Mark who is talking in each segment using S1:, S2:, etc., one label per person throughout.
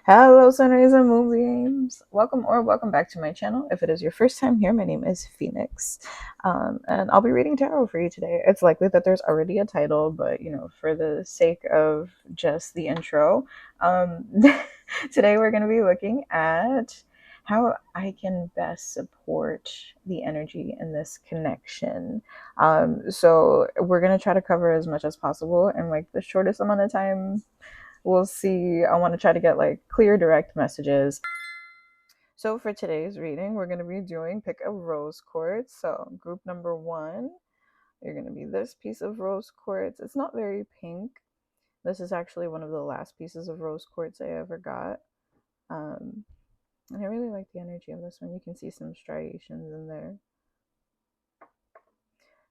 S1: Hello, sunrays and moonbeams. Welcome back to my channel. If it is your first time here, my name is Phoenix, and I'll be reading tarot for you today. It's likely that there's already a title, but for the sake of just the intro, um, today we're going to be looking at how I can best support the energy in this connection. So we're going to try to cover as much as possible in like the shortest amount of time. We'll see. I want to try to get like clear, direct messages. So for today's reading, we're going to be doing pick a rose quartz. So group number one, you're going to be this piece of rose quartz. It's not very pink. This is actually one of the last pieces of rose quartz I ever got. And I really like the energy of this one. You can see some striations in there.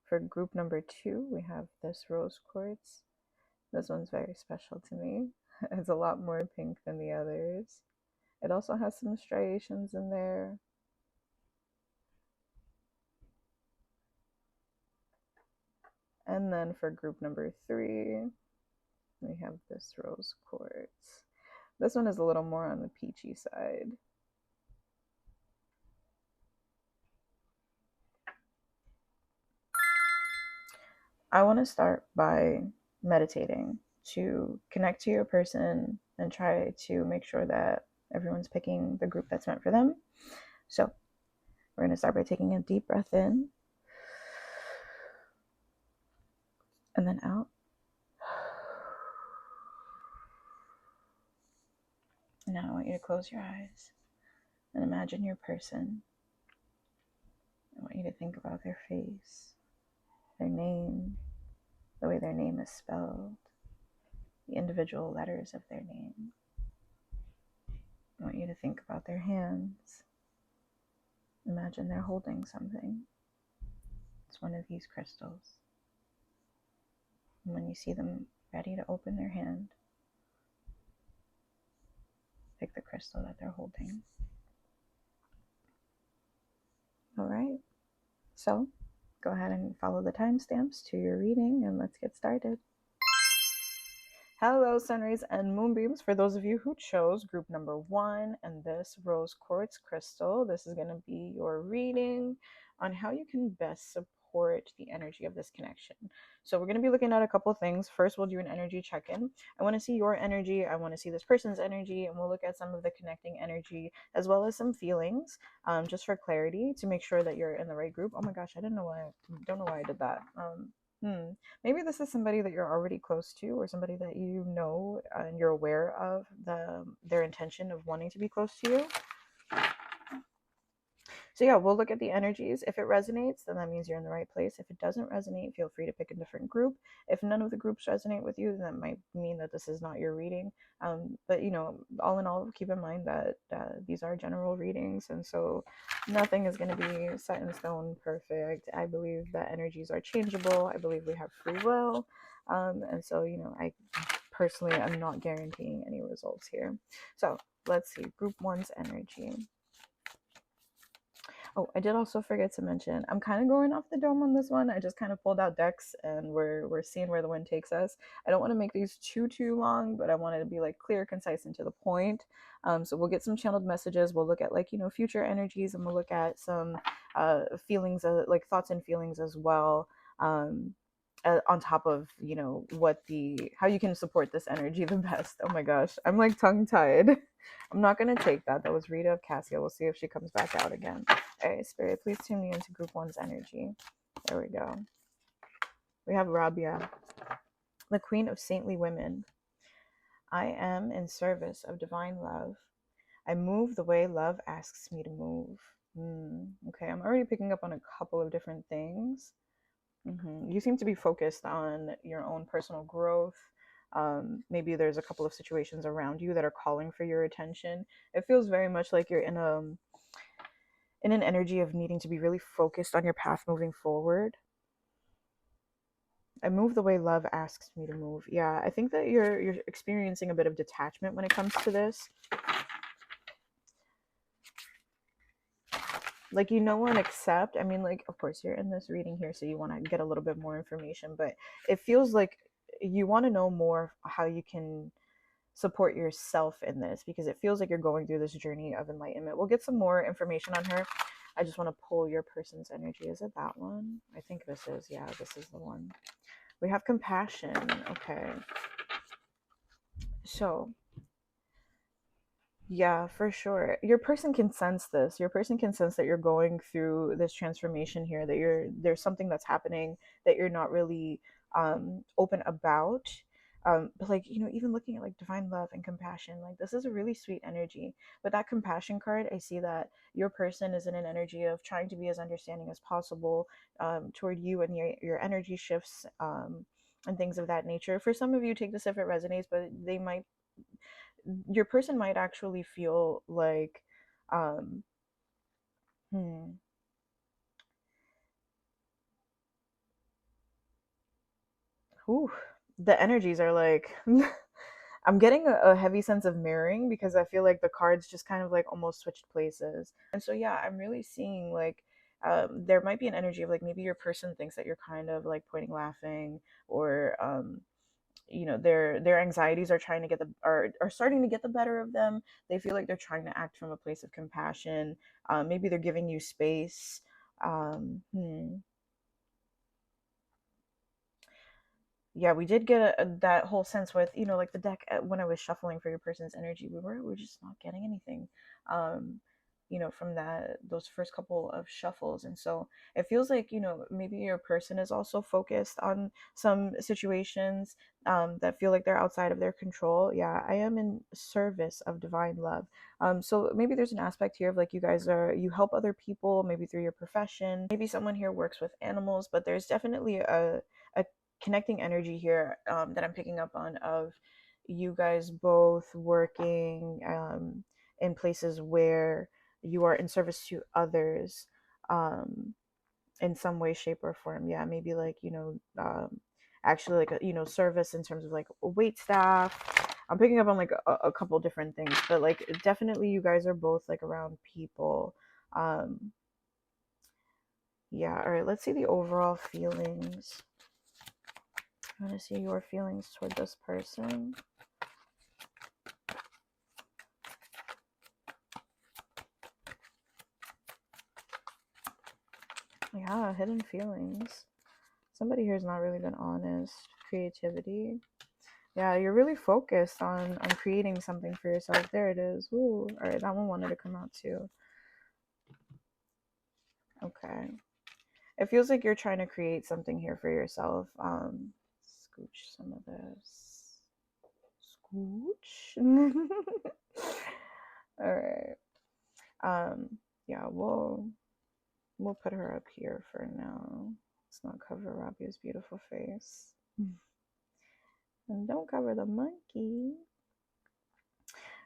S1: For group number two, we have this rose quartz. This one's very special to me. It's a lot more pink than the others. It also has some striations in there. And then for group number three, we have this rose quartz. This one is a little more on the peachy side. I want to start by meditating to connect to your person and try to make sure that everyone's picking the group that's meant for them. So we're going to start by taking a deep breath in and then out. And now I want you to close your eyes and imagine your person. I want you to think about their face, their name, the way their name is spelled, the individual letters of their name. I want you to think about their hands. Imagine they're holding something. It's one of these crystals. And when you see them ready to open their hand, pick the crystal that they're holding. All right. So go ahead and follow the timestamps to your reading and let's get started. Hello, sunrays and moonbeams. For those of you who chose group number one and this rose quartz crystal, this is going to be your reading on how you can best support the energy of this connection. So we're going to be looking at a couple things. First, we'll do an energy check-in. I want to see your energy. I want to see this person's energy, and we'll look at some of the connecting energy as well as some feelings, just for clarity to make sure that you're in the right group. Oh my gosh, I don't know why I did that. Maybe this is somebody that you're already close to, or somebody that you know and you're aware of their intention of wanting to be close to you. So yeah, we'll look at the energies. If it resonates, then that means you're in the right place. If it doesn't resonate, feel free to pick a different group. If none of the groups resonate with you, then that might mean that this is not your reading. But all in all, keep in mind that these are general readings, and so nothing is going to be set in stone perfect. I believe that energies are changeable. I believe we have free will. And so, I personally am not guaranteeing any results here. So let's see, group one's energy. Oh, I did also forget to mention, I'm kind of going off the dome on this one. I just kind of pulled out decks and we're seeing where the wind takes us. I don't want to make these too long, but I wanted to be like clear, concise, and to the point. So we'll get some channeled messages. We'll look at like, future energies, and we'll look at some feelings, like thoughts and feelings as well. On top of how you can support this energy the best. Oh my gosh, I'm like tongue tied. I'm not gonna take that. That was Rita of Cassia. We'll see if she comes back out again. All right, Spirit, please tune me into group one's energy. There we go. We have Rabia, the Queen of Saintly Women. I am in service of divine love. I move the way love asks me to move. Okay, I'm already picking up on a couple of different things. You seem to be focused on your own personal growth. Maybe there's a couple of situations around you that are calling for your attention. It feels very much like you're in an energy of needing to be really focused on your path moving forward. I move the way love asks me to move. Yeah, I think that you're experiencing a bit of detachment when it comes to this. Like, and accept. I mean, like, of course, you're in this reading here, so you want to get a little bit more information, but it feels like you want to know more how you can support yourself in this, because it feels like you're going through this journey of enlightenment. We'll get some more information on her. I just want to pull your person's energy. Is it that one? I think this is. Yeah, this is the one. We have compassion. Okay. So, yeah, for sure. Your person can sense this. Your person can sense that you're going through this transformation here, that there's something that's happening that you're not really open about. But like, even looking at like divine love and compassion, like this is a really sweet energy. But that compassion card, I see that your person is in an energy of trying to be as understanding as possible toward you, and your energy shifts and things of that nature. For some of you, take this if it resonates, but your person might actually feel like um hmm, whew, the energies are like I'm getting a heavy sense of mirroring, because I feel like the cards just kind of like almost switched places. And so yeah, I'm really seeing like there might be an energy of like maybe your person thinks that you're kind of like pointing laughing, or their anxieties are trying to get the are starting to get the better of them. They feel like they're trying to act from a place of compassion. Maybe they're giving you space. Hmm. Yeah, we did get that whole sense with like the deck, when I was shuffling for your person's energy. We were just not getting anything, um, from those first couple of shuffles. And so it feels like maybe your person is also focused on some situations that feel like they're outside of their control. Yeah, I am in service of divine love. So maybe there's an aspect here of like you help other people, maybe through your profession. Maybe someone here works with animals, but there's definitely a connecting energy here that I'm picking up on, of you guys both working in places where you are in service to others um, in some way, shape, or form. Yeah, maybe like actually like service in terms of like wait staff. I'm picking up on like a couple different things, but like definitely you guys are both like around people. Um, yeah, all right. Let's see the overall feelings. I want to see your feelings toward this person. Yeah, hidden feelings. Somebody here's not really been honest. Creativity. Yeah, you're really focused on creating something for yourself. There it is. Ooh, all right, that one wanted to come out too. Okay. It feels like you're trying to create something here for yourself. Scooch some of this. Scooch. All right. Yeah, we'll put her up here for now. Let's not cover Rabia's beautiful face. And don't cover the monkey.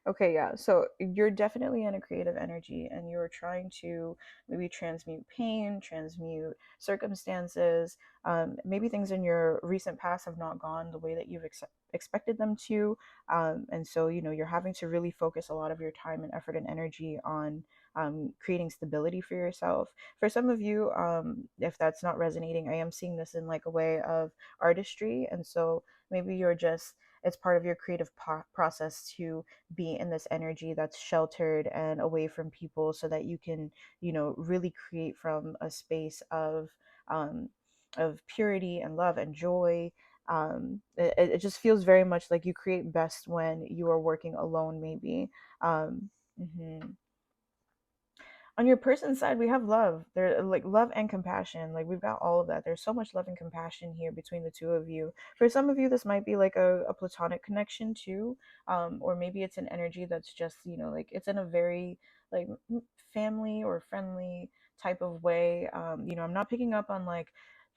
S1: Okay, yeah. So you're definitely in a creative energy, and you're trying to maybe transmute pain, transmute circumstances. Maybe things in your recent past have not gone the way that you've expected them to. And so, you're having to really focus a lot of your time and effort and energy on creating stability for yourself. For some of you, if that's not resonating, I am seeing this in like a way of artistry. And so maybe it's part of your creative process to be in this energy that's sheltered and away from people, so that you can really create from a space um, of purity and love and joy. It just feels very much like you create best when you are working alone, maybe. Mhm. On your person's side, we have love. There, like love and compassion. Like we've got all of that. There's so much love and compassion here between the two of you. For some of you, this might be like a platonic connection too, or maybe it's an energy that's just like it's in a very like family or friendly type of way. I'm not picking up on like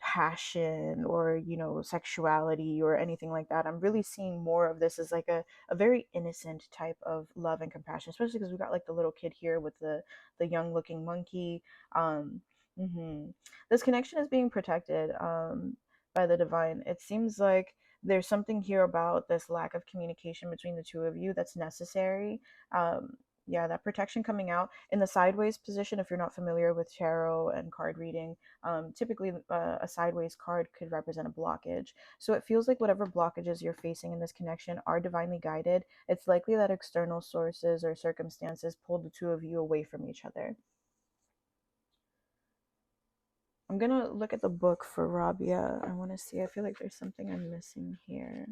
S1: passion or sexuality or anything like that. I'm really seeing more of this as like a very innocent type of love and compassion, especially because we got like the little kid here with the young looking monkey. Um, mhm. This connection is being protected by the divine. It seems like there's something here about this lack of communication between the two of you that's necessary. Um, Yeah, that protection coming out in the sideways position. If you're not familiar with tarot and card reading, typically a sideways card could represent a blockage. So it feels like whatever blockages you're facing in this connection are divinely guided. It's likely that external sources or circumstances pulled the two of you away from each other. I'm gonna look at the book for Rabia. I want to see. I feel like there's something I'm missing here.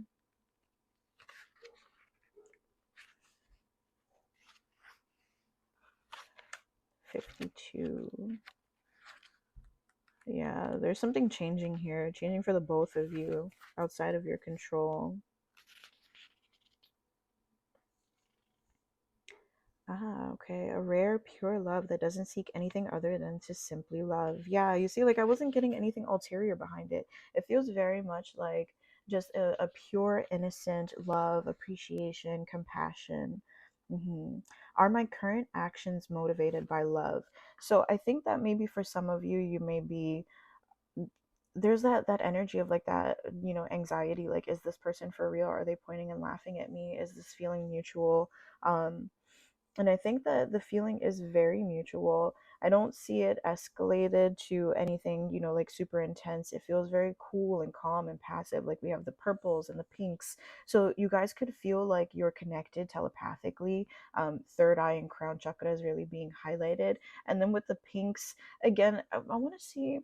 S1: 52. Yeah, there's something changing here, changing for the both of you outside of your control. Ah, okay. A rare, pure love that doesn't seek anything other than to simply love. Yeah, you see, like I wasn't getting anything ulterior behind it. It feels very much like just a pure, innocent love, appreciation, compassion. Are my current actions motivated by love? So I think that maybe for some of you, you may be there's that energy of like that, anxiety, like, is this person for real? Are they pointing and laughing at me? Is this feeling mutual? um and I think that the feeling is very mutual. I don't see it escalated to anything, like super intense. It feels very cool and calm and passive. Like we have the purples and the pinks. So you guys could feel like you're connected telepathically. Third eye and crown chakra is really being highlighted. And then with the pinks, again, I want to see,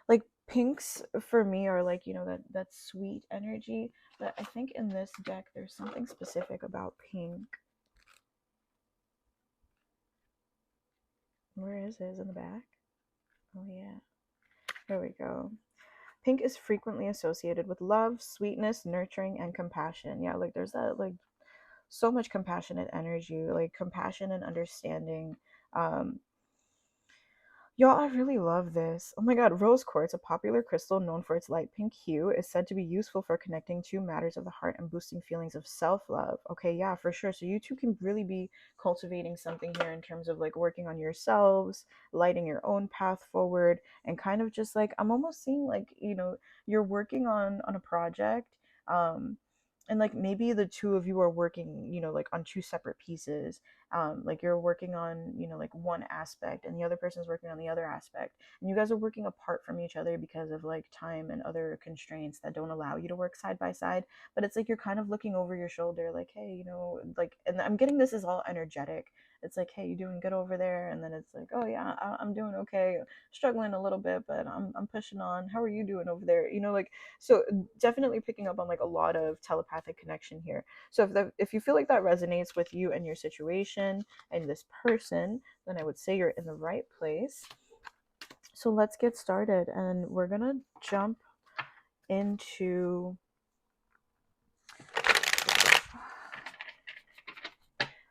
S1: like, pinks for me are like, that sweet energy. But I think in this deck there's something specific about pink. Where is it? Is it in the back? Oh yeah, here we go. Pink is frequently associated with love, sweetness, nurturing, and compassion. Yeah, like there's that, like, so much compassionate energy, like compassion and understanding. um Y'all, I really love this. Oh my god, rose quartz, a popular crystal known for its light pink hue, is said to be useful for connecting to matters of the heart and boosting feelings of self love. Okay, yeah, for sure. So, you two can really be cultivating something here in terms of like working on yourselves, lighting your own path forward, and kind of just like, I'm almost seeing like, you're working on a project. And like maybe the two of you are working, like on two separate pieces. Like you're working on, like one aspect and the other person's working on the other aspect, and you guys are working apart from each other because of like time and other constraints that don't allow you to work side by side. But it's like you're kind of looking over your shoulder like, hey, like, and I'm getting this is all energetic. It's like, hey, you doing good over there? And then it's like, oh yeah, I'm doing okay, struggling a little bit, but I'm pushing on. How are you doing over there? Like, so definitely picking up on like a lot of telepathic connection here. So if you feel like that resonates with you and your situation and this person, then I would say you're in the right place. So let's get started, and we're gonna jump into.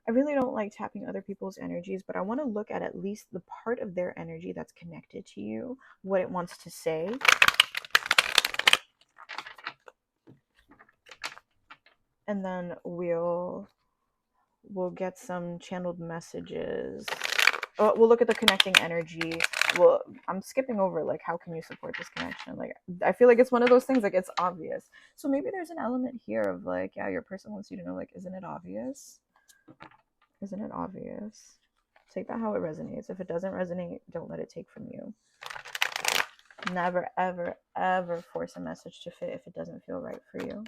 S1: I really don't like tapping other people's energies, but I want to look at least the part of their energy that's connected to you, what it wants to say. And then we'll get some channeled messages. We'll look at the connecting energy. Well, I'm skipping over like, how can you support this connection? Like, I feel like it's one of those things, like, it's obvious. So maybe there's an element here of like, yeah, your person wants you to know, like, isn't it obvious? Isn't it obvious? Take that how it resonates. If it doesn't resonate, don't let it take from you. Never, ever, ever force a message to fit if it doesn't feel right for you.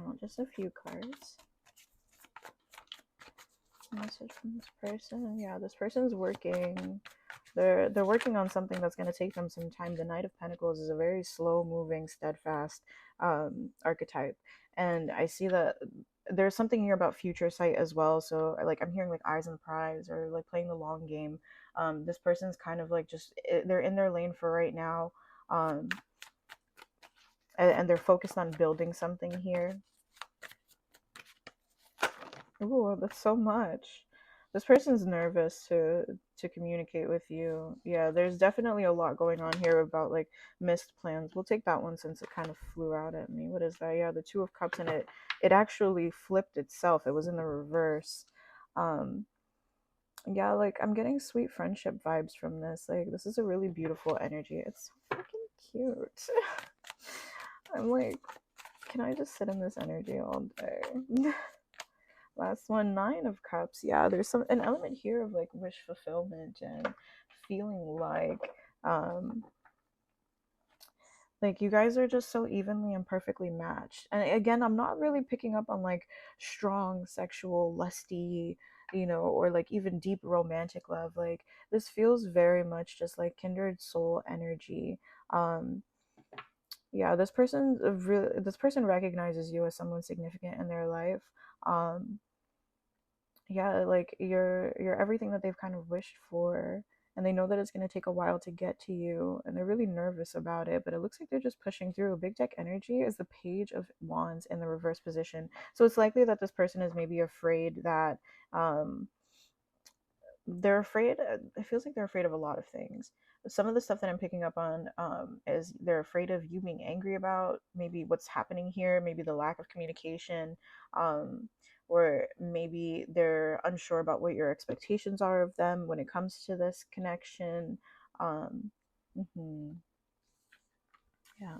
S1: Oh, just a few cards. Message from this person. Yeah, this person's working. They're working on something that's going to take them some time. The Knight of Pentacles is a very slow moving, steadfast archetype, and I see that there's something here about future sight as well. So like, I'm hearing like eyes on the prize, or like playing the long game. This person's kind of like just, they're in their lane for right now, and they're focused on building something here. Oh, that's so much. This person's nervous to communicate with you. Yeah, there's definitely a lot going on here about like missed plans. We'll take that one since it kind of flew out at me. What is that? Yeah, the Two of Cups, and it actually flipped itself. It was in the reverse. Yeah, like, I'm getting sweet friendship vibes from this. Like, this is a really beautiful energy. It's so freaking cute. I'm like, can I just sit in this energy all day? Last one, Nine of Cups. Yeah, there's an element here of like wish fulfillment and feeling um like you guys are just so evenly and perfectly matched. And again, I'm not really picking up on like strong sexual lusty, or like even deep romantic love. Like this feels very much just like kindred soul energy. um yeah, this person recognizes you as someone significant in their life. um yeah, like you're everything that they've kind of wished for, and they know that it's going to take a while to get to you, and they're really nervous about it, but it looks like they're just pushing through. Big Deck energy is the Page of Wands in the reverse position, so it's likely that this person is maybe afraid that um they're afraid. It feels like they're afraid of a lot of things. Some of the stuff that I'm picking up on is they're afraid of you being angry about maybe what's happening here, maybe the lack of communication, um, or maybe they're unsure about what your expectations are of them when it comes to this connection. um, mhm, yeah.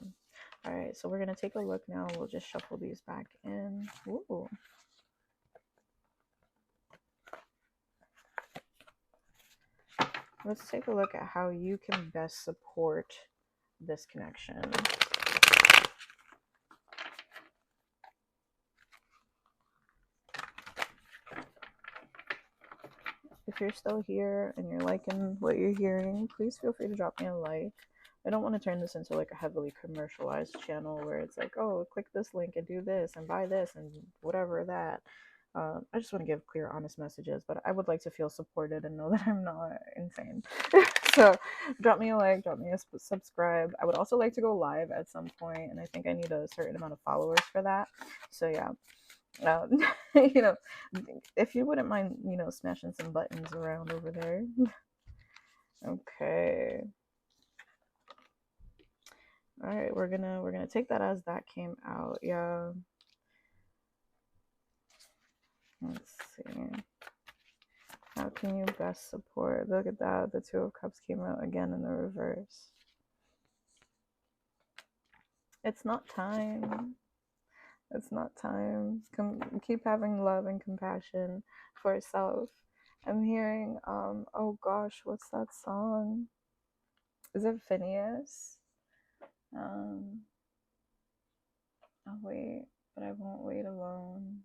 S1: All right, so we're gonna take a look now. We'll just shuffle these back in. Ooh. Let's take a look at how you can best support this connection. If you're still here and you're liking what you're hearing, please feel free to drop me a like. I don't want to turn this into like a heavily commercialized channel where it's like, oh, click this link and do this and buy this and whatever that. I just want to give clear, honest messages, but I would like to feel supported and know that I'm not insane. So, drop me a like, drop me a subscribe. I would also like to go live at some point, and I think I need a certain amount of followers for that. So, yeah. Um, you know, if you wouldn't mind, smashing some buttons around over there. Okay. All right, we're gonna take that as that came out. Yeah. Let's see. How can you best support? Look at that. The Two of Cups came out again in the reverse. It's not time. It's not time. Keep having love and compassion for yourself. I'm hearing, oh gosh, what's that song? Is it Phineas? Um, I'll wait, but I won't wait alone.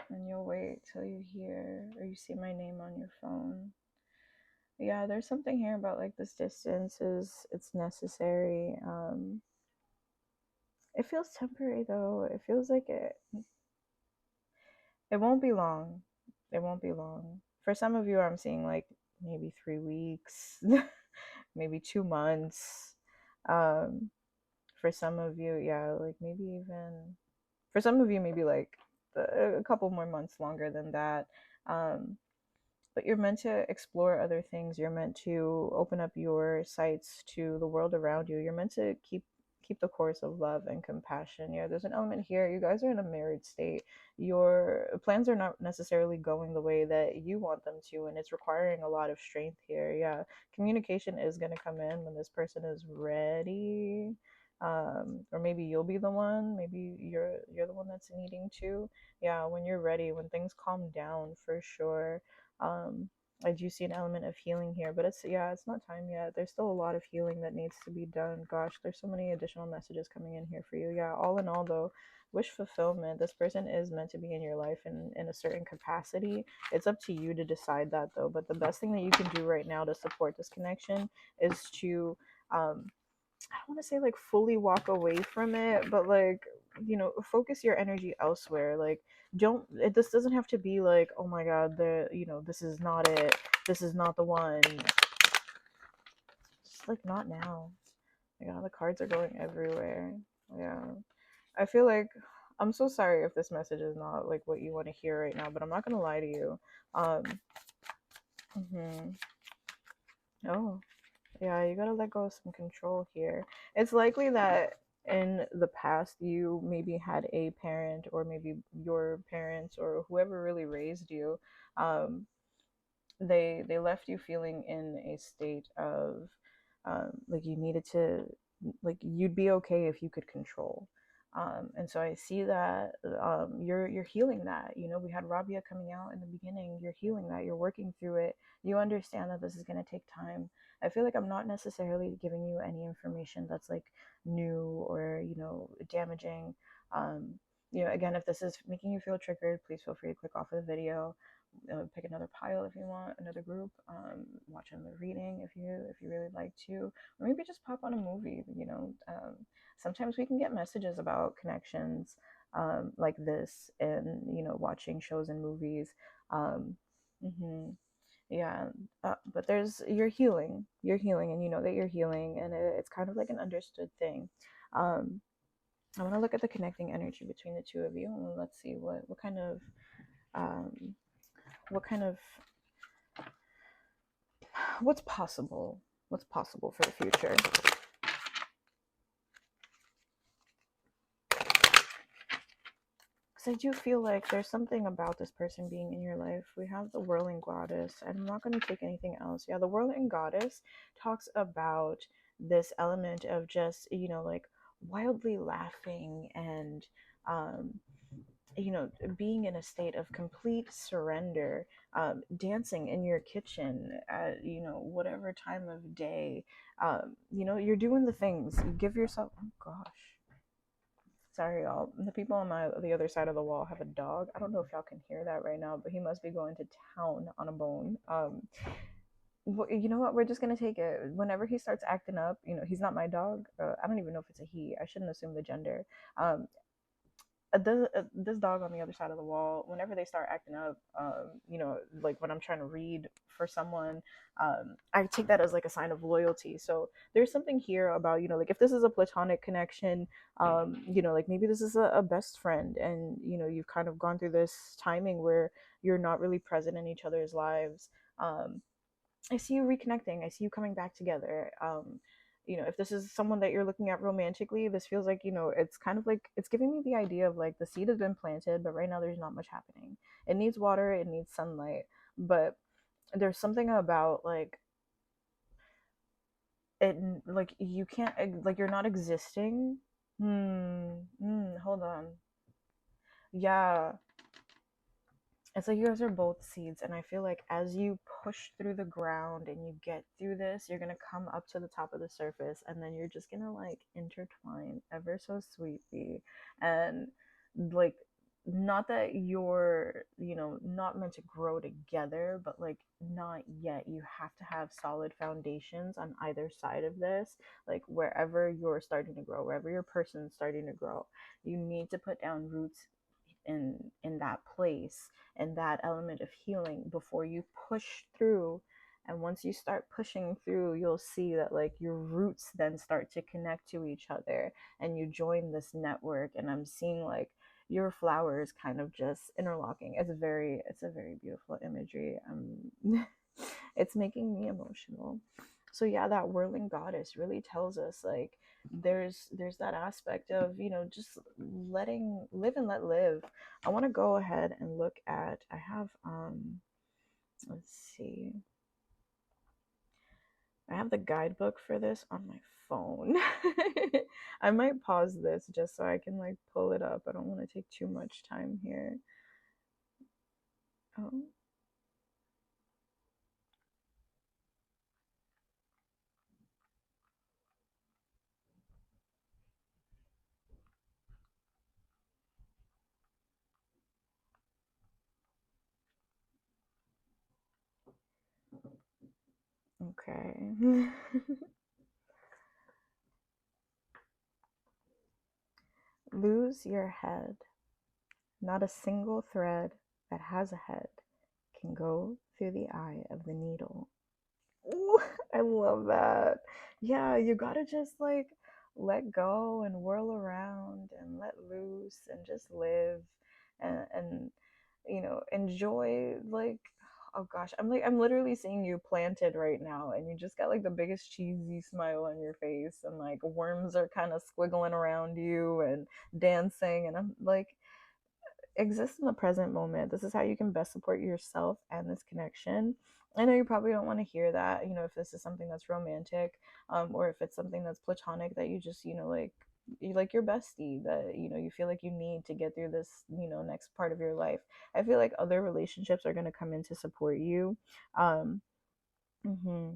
S1: And you'll wait till you hear or you see my name on your phone. Yeah, there's something here about like this distance it's necessary. It feels temporary though. It feels like it won't be long. It won't be long. For some of you, I'm seeing like maybe 3 weeks, maybe 2 months. Um, for some of you, yeah, like maybe even for some of you, maybe like a couple more months longer than that. Um, but you're meant to explore other things. You're meant to open up your sights to the world around you. You're meant to keep the course of love and compassion. Yeah, there's an element here. You guys are in a married state. Your plans are not necessarily going the way that you want them to, and it's requiring a lot of strength here. Yeah, communication is going to come in when this person is ready. Or maybe you'll be the one. Maybe you're the one that's needing to. Yeah, when you're ready, when things calm down, for sure. um I do see an element of healing here, but it's not time yet. There's still a lot of healing that needs to be done. Gosh, there's so many additional messages coming in here for you. Yeah, all in all though, wish fulfillment. This person is meant to be in your life in a certain capacity. It's up to you to decide that though. But the best thing that you can do right now to support this connection is to I don't want to say like fully walk away from it, but like, focus your energy elsewhere. Like, this doesn't have to be like, oh my God, this is not it. This is not the one. Just like, not now. Yeah, the cards are going everywhere. Yeah. I feel like I'm so sorry if this message is not like what you want to hear right now, but I'm not going to lie to you. Um, mhm. Oh, yeah, you gotta let go of some control here. It's likely that in the past you maybe had a parent, or maybe your parents or whoever really raised you. Um, they left you feeling in a state of like you needed to, like you'd be okay if you could control. And so I see that you're healing that. You know, we had Rabia coming out in the beginning. You're healing that. You're working through it. You understand that this is going to take time. I feel like I'm not necessarily giving you any information that's like new or, you know, damaging. Um, you know, again, if this is making you feel triggered, please feel free to click off of the video. Pick another pile if you want, another group. Watch another reading if you really like to, or maybe just pop on a movie. You know, sometimes we can get messages about connections like this, and you know, watching shows and movies. Um, hmm yeah, but there's you're healing, and you know that you're healing, and it's kind of like an understood thing. Um, I want to look at the connecting energy between the two of you, and let's see um, what kind of what's possible, what's possible for the future. Because I do feel like there's something about this person being in your life. We have the whirling goddess, and I'm not going to take anything else. Yeah, the whirling goddess talks about this element of just, you know, like wildly laughing and, um, you know, being in a state of complete surrender, dancing in your kitchen at, you know, whatever time of day. You know, you're doing the things. You give yourself, oh gosh. Sorry, y'all. The people on the other side of the wall have a dog. I don't know if y'all can hear that right now, but he must be going to town on a bone. You know what? We're just gonna take it. Whenever he starts acting up, you know, he's not my dog. I don't even know if it's a he. I shouldn't assume the gender. Um, this dog on the other side of the wall, whenever they start acting up, you know, like when I'm trying to read for someone, I take that as like a sign of loyalty. So there's something here about, you know, like if this is a platonic connection, you know, like maybe this is a best friend, and you know, you've kind of gone through this timing where you're not really present in each other's lives. I see you reconnecting. I see you coming back together. You know, if this is someone that you're looking at romantically, this feels like, you know, it's kind of like it's giving me the idea of like the seed has been planted, but right now there's not much happening. It needs water, it needs sunlight, but there's something about like it, like you can't, like you're not existing. Hold on. Yeah, it's like you guys are both seeds, and I feel like as you push through the ground and you get through this, you're gonna come up to the top of the surface, and then you're just gonna like intertwine ever so sweetly. And like, not that you're, you know, not meant to grow together, but like not yet. You have to have solid foundations on either side of this. Like wherever you're starting to grow, wherever your person's starting to grow, you need to put down roots in that place, and that element of healing before you push through. And once you start pushing through, you'll see that like your roots then start to connect to each other, and you join this network. And I'm seeing like your flowers kind of just interlocking. It's a very beautiful imagery. It's making me emotional. So yeah, that whirling goddess really tells us like there's that aspect of, you know, just letting live and let live. I want to go ahead and look at, I have let's see, I have the guidebook for this on my phone. I might pause this just so I can like pull it up. I don't want to take too much time here. Oh, okay. Lose your head. Not a single thread that has a head can go through the eye of the needle. Ooh, I love that. Yeah, you gotta just like let go and whirl around and let loose and just live, and you know, enjoy like, oh gosh, I'm literally seeing you planted right now, and you just got like the biggest cheesy smile on your face, and like worms are kind of squiggling around you and dancing, and I'm like, exist in the present moment. This is how you can best support yourself and this connection. I know you probably don't want to hear that, you know, if this is something that's romantic, or if it's something that's platonic that you just, you know, like like your bestie that you feel like you need to get through this next part of your life. I feel like other relationships are going to come in to support you. um Mm-hmm.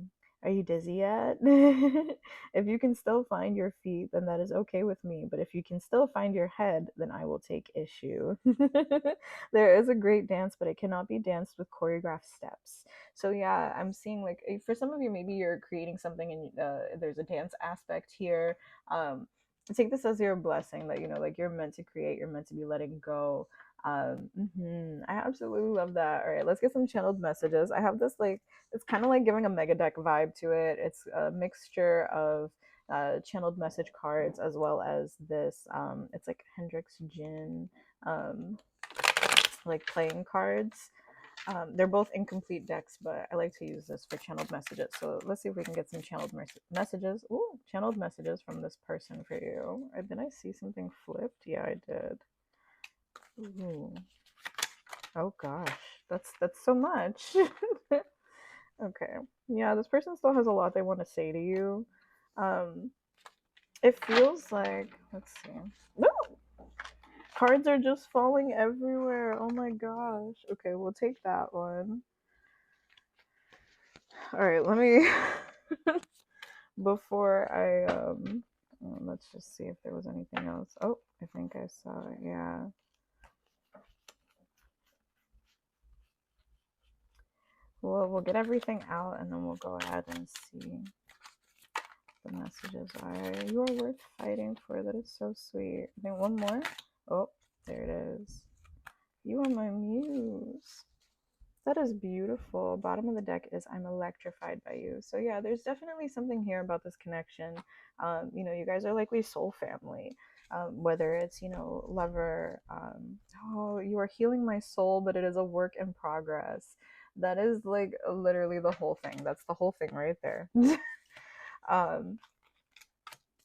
S1: Are you dizzy yet? If you can still find your feet, then that is okay with me. But if you can still find your head, then I will take issue. There is a great dance, but it cannot be danced with choreographed steps. So yeah, I'm seeing like for some of you, maybe you're creating something and there's a dance aspect here. Um, Take this as your blessing that like you're meant to create, you're meant to be letting go. I absolutely love that. All right, let's get some channeled messages. I have this like it's kind of like giving a mega deck vibe to it. It's a mixture of channeled message cards as well as this. It's like Hendrix Gin, um, like playing cards. They're both incomplete decks, but I like to use this for channeled messages. So let's see if we can get some channeled messages. Ooh, channeled messages from this person for you. Did I see something flipped? Yeah, I did. Ooh. Oh gosh, that's so much. Okay. Yeah, this person still has a lot they want to say to you. Um, it feels like, let's see. No, cards are just falling everywhere. Oh my gosh. Okay, we'll take that one. All right, let me before I let's just see if there was anything else. Oh, I think I saw it. Yeah. We'll get everything out and then we'll go ahead and see the messages are. You are worth fighting for. That is so sweet. I think one more. Oh, there it is. You are my muse. That is beautiful. Bottom of the deck is I'm electrified by you. So yeah, there's definitely something here about this connection. You guys are likely soul family. Whether it's lover. Oh, you are healing my soul, but it is a work in progress. That is like literally the whole thing. That's the whole thing right there. um,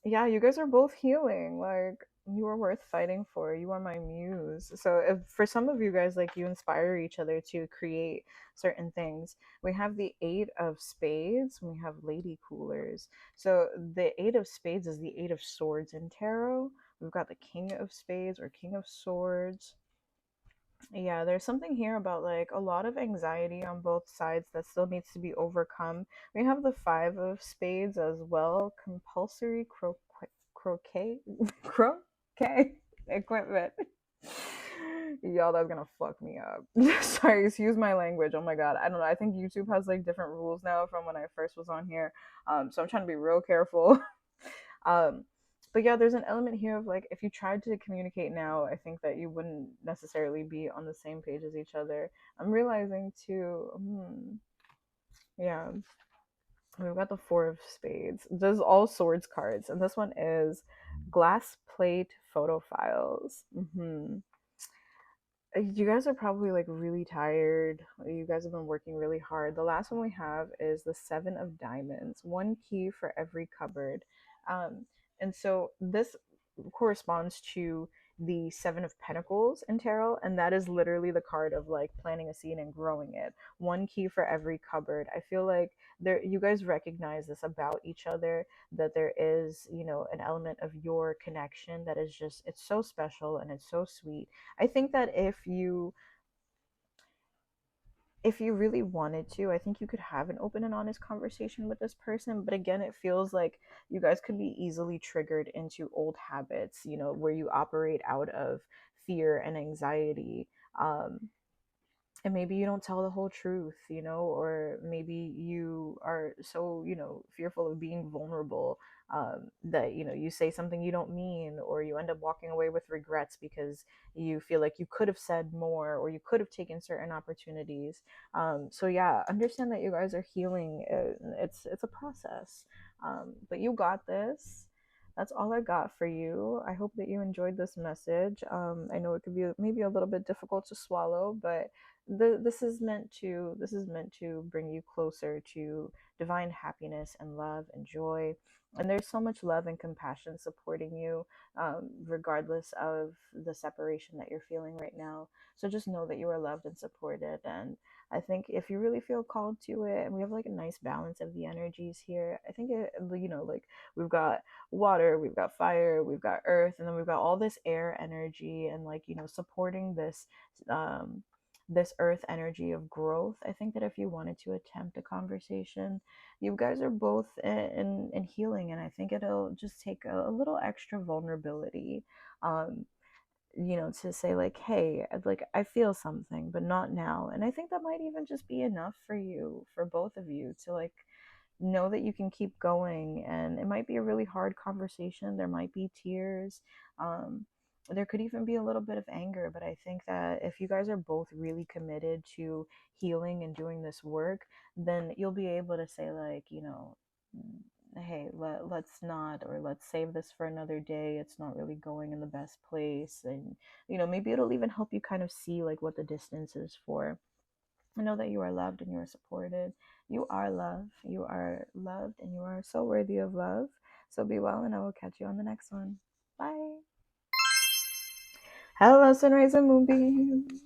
S1: yeah, you guys are both healing. Like you are worth fighting for. You are my muse. So if for some of you guys, like you inspire each other to create certain things. We have the eight of spades. We have lady coolers. So the eight of spades is the eight of swords in tarot. We've got the king of spades or king of swords. Yeah, there's something here about like a lot of anxiety on both sides that still needs to be overcome. We have the five of spades as well. Compulsory croquet croquet equipment. Y'all, that's gonna fuck me up. Sorry, excuse my language. Oh my god, I don't know. I think YouTube has like different rules now from when I first was on here. So I'm trying to be real careful. um, but yeah, there's an element here of like if you tried to communicate now, I think that you wouldn't necessarily be on the same page as each other. I'm realizing too. Yeah, we've got the four of spades. There's all swords cards, and this one is glass plate photo files. You guys are probably like really tired. You guys have been working really hard. The last one we have is the seven of diamonds, one key for every cupboard. Um, and so this corresponds to the seven of pentacles in tarot, and that is literally the card of like planting a seed and growing it. One key for every cupboard. I feel like there you guys recognize this about each other, that there is an element of your connection that is just it's so special and it's so sweet. I think that if you really wanted to, I think you could have an open and honest conversation with this person. But again, it feels like you guys could be easily triggered into old habits, where you operate out of fear and anxiety. And maybe you don't tell the whole truth, or maybe you are so, fearful of being vulnerable, that, you say something you don't mean, or you end up walking away with regrets because you feel like you could have said more or you could have taken certain opportunities. So yeah, understand that you guys are healing. It's a process, but you got this. That's all I got for you. I hope that you enjoyed this message. I know it could be maybe a little bit difficult to swallow, but this is meant to bring you closer to divine happiness and love and joy. And there's so much love and compassion supporting you, regardless of the separation that you're feeling right now. So just know that you are loved and supported. And I think if you really feel called to it, and we have like a nice balance of the energies here, I think it, like we've got water, we've got fire, we've got earth, and then we've got all this air energy, and like, supporting um, this earth energy of growth. I think that if you wanted to attempt a conversation, you guys are both in healing, and I think it'll just take a little extra vulnerability. Um, to say like, hey, like I feel something, but not now. And I think that might even just be enough for you, for both of you, to like know that you can keep going. And it might be a really hard conversation. There might be tears. Um, there could even be a little bit of anger. But I think that if you guys are both really committed to healing and doing this work, then you'll be able to say, like, hey, let's not, or let's save this for another day. It's not really going in the best place. And, maybe it'll even help you kind of see like what the distance is for. I know that you are loved and you are supported. You are love. You are loved and you are so worthy of love. So be well, and I will catch you on the next one. Bye. Hello, sunrise and moonbeams.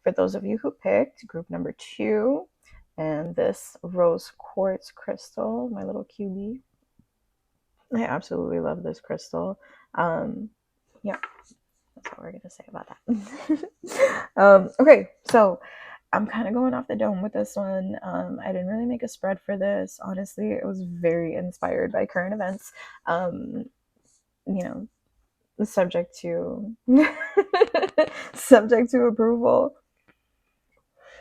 S1: For those of you who picked group number 2 and this rose quartz crystal, my little QB, I absolutely love this crystal. Yeah, that's what we're going to say about that. Okay, so I'm kind of going off the dome with this one. I didn't really make a spread for this. Honestly, it was very inspired by current events. You know, subject to subject to approval.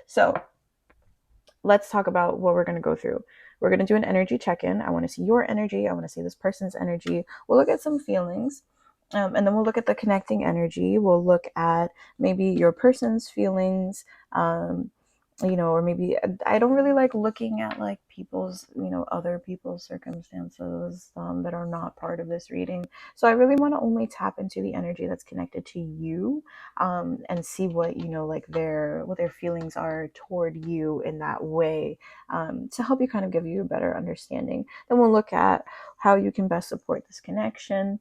S1: So let's talk about what we're going to go through. We're going to do an energy check-in. I want to see your energy. I want to see this person's energy. We'll look at some feelings. And then we'll look at the connecting energy. We'll look at maybe your person's feelings, or maybe I don't really like looking at like people's, other people's circumstances that are not part of this reading. So I really want to only tap into the energy that's connected to you, and see what, like what their feelings are toward you in that way, to help you kind of give you a better understanding. Then we'll look at how you can best support this connection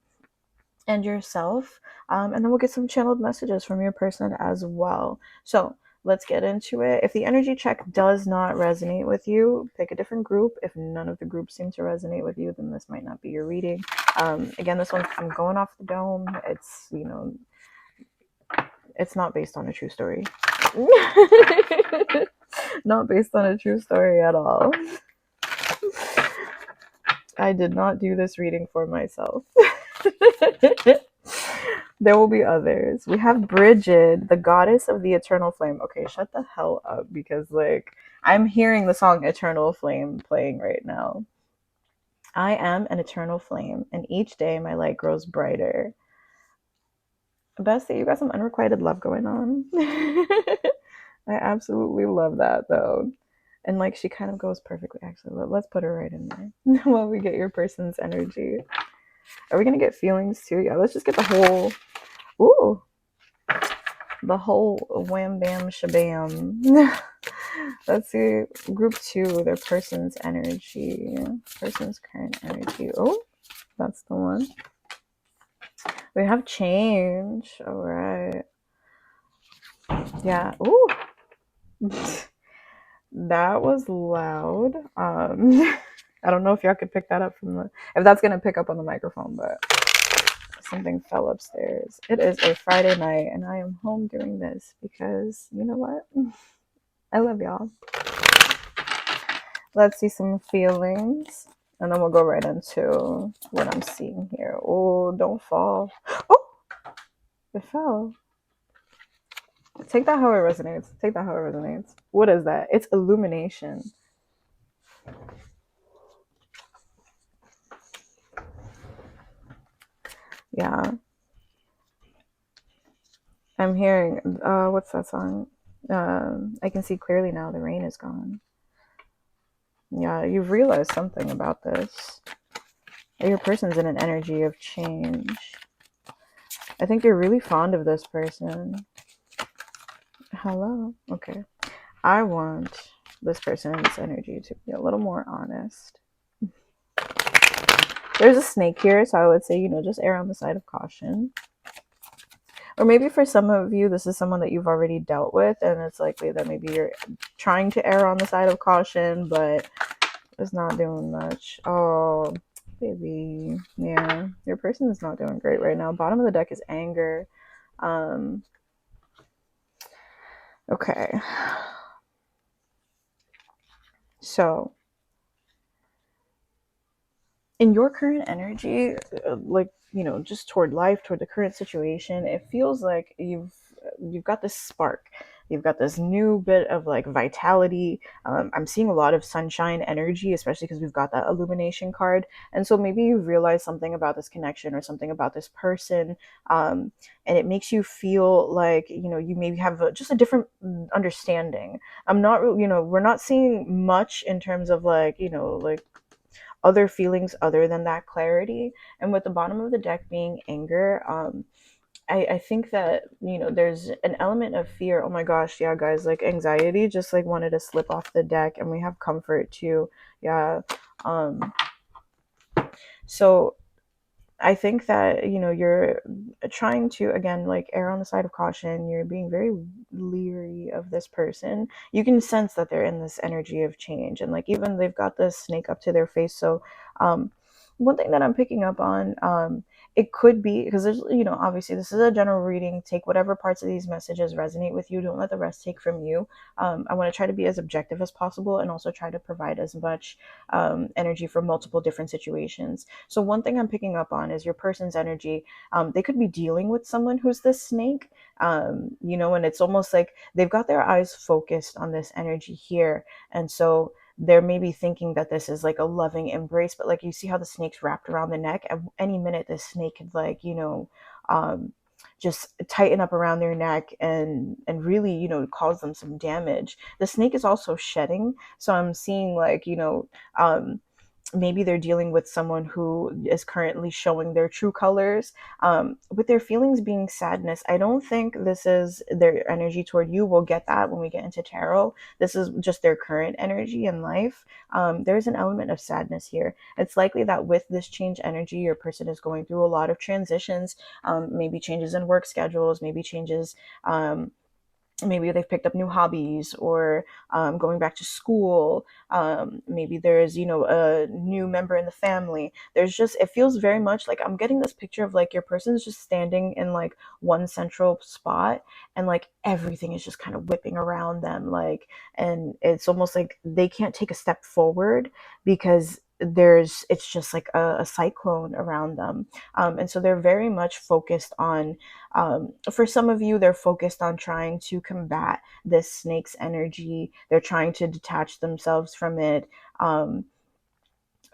S1: and yourself. And then we'll get some channeled messages from your person as well. So let's get into it. If the energy check does not resonate with you, pick a different group. If none of the groups seem to resonate with you, then this might not be your reading. Again, this one, I'm going off the dome. It's, it's not based on a true story. Not based on a true story at all. I did not do this reading for myself. There will be others. We have Bridget, the goddess of the eternal flame. Okay, shut the hell up, because like I'm hearing the song Eternal Flame playing right now. I am an eternal flame, and each day my light grows brighter. Bestie, you got some unrequited love going on. I absolutely love that though. And like she kind of goes perfectly. Actually, let's put her right in there while we get your person's energy. Are we gonna get feelings too? Yeah, let's just get the whole wham bam shabam. Let's see, group 2, their person's energy, person's current energy. Oh, that's the one. We have change. All right. Yeah. Ooh. That was loud. I don't know if y'all could pick that up if that's gonna pick up on the microphone, but something fell upstairs. It is a Friday night and I am home doing this because you know what? I love y'all. Let's see some feelings, and then we'll go right into what I'm seeing here. Oh, don't fall. Oh, it fell. Take that how it resonates. Take that how it resonates. What is that? It's illumination. Yeah. I'm hearing, what's that song? I can see clearly now, the rain is gone. Yeah, you've realized something about this. Your person's in an energy of change. I think you're really fond of this person. Hello? Okay. I want this person's energy to be a little more honest. There's a snake here, so I would say, just err on the side of caution. Or maybe for some of you, this is someone that you've already dealt with, and it's likely that maybe you're trying to err on the side of caution, but it's not doing much. Oh, baby. Yeah, your person is not doing great right now. Bottom of the deck is anger. Um, okay. So, in your current energy, like, you know, just toward life, toward the current situation, it feels like you've got this spark, you've got this new bit of like vitality. I'm seeing a lot of sunshine energy, especially because we've got that illumination card. And so maybe you realize something about this connection or something about this person, um, and it makes you feel like, you know, you maybe have just a different understanding. I'm not, you know, we're not seeing much in terms of like, you know, like other feelings other than that clarity. And with the bottom of the deck being anger, I think that, you know, there's an element of fear. Oh my gosh, yeah, guys, like anxiety just like wanted to slip off the deck, and we have comfort too. Yeah. Um, so I think that, you know, you're trying to, again, like err on the side of caution. You're being very leery of this person. You can sense that they're in this energy of change, and like even they've got this snake up to their face. So, um, one thing that I'm picking up on, it could be because there's, you know, obviously this is a general reading. Take whatever parts of these messages resonate with you. Don't let the rest take from you. I want to try to be as objective as possible, and also try to provide as much energy for multiple different situations. So one thing I'm picking up on is your person's energy. They could be dealing with someone who's this snake, you know, and it's almost like they've got their eyes focused on this energy here. And so they're maybe thinking that this is like a loving embrace, but like you see how the snake's wrapped around the neck. At any minute, this snake could like, you know, just tighten up around their neck and really, you know, cause them some damage. The snake is also shedding, so I'm seeing like, you know, maybe they're dealing with someone who is currently showing their true colors, with their feelings being sadness. I don't think this is their energy toward you. We'll get that when we get into tarot. This is just their current energy in life. There's an element of sadness here. It's likely that with this change energy, your person is going through a lot of transitions, maybe changes in work schedules, maybe changes, maybe they've picked up new hobbies, or going back to school. Maybe there's, you know, a new member in the family. There's just, it feels very much like I'm getting this picture of like your person's just standing in like one central spot, and like everything is just kind of whipping around them, like, and it's almost like they can't take a step forward because there's, it's just like a cyclone around them. And so they're very much focused on, for some of you, they're focused on trying to combat this snake's energy. They're trying to detach themselves from it.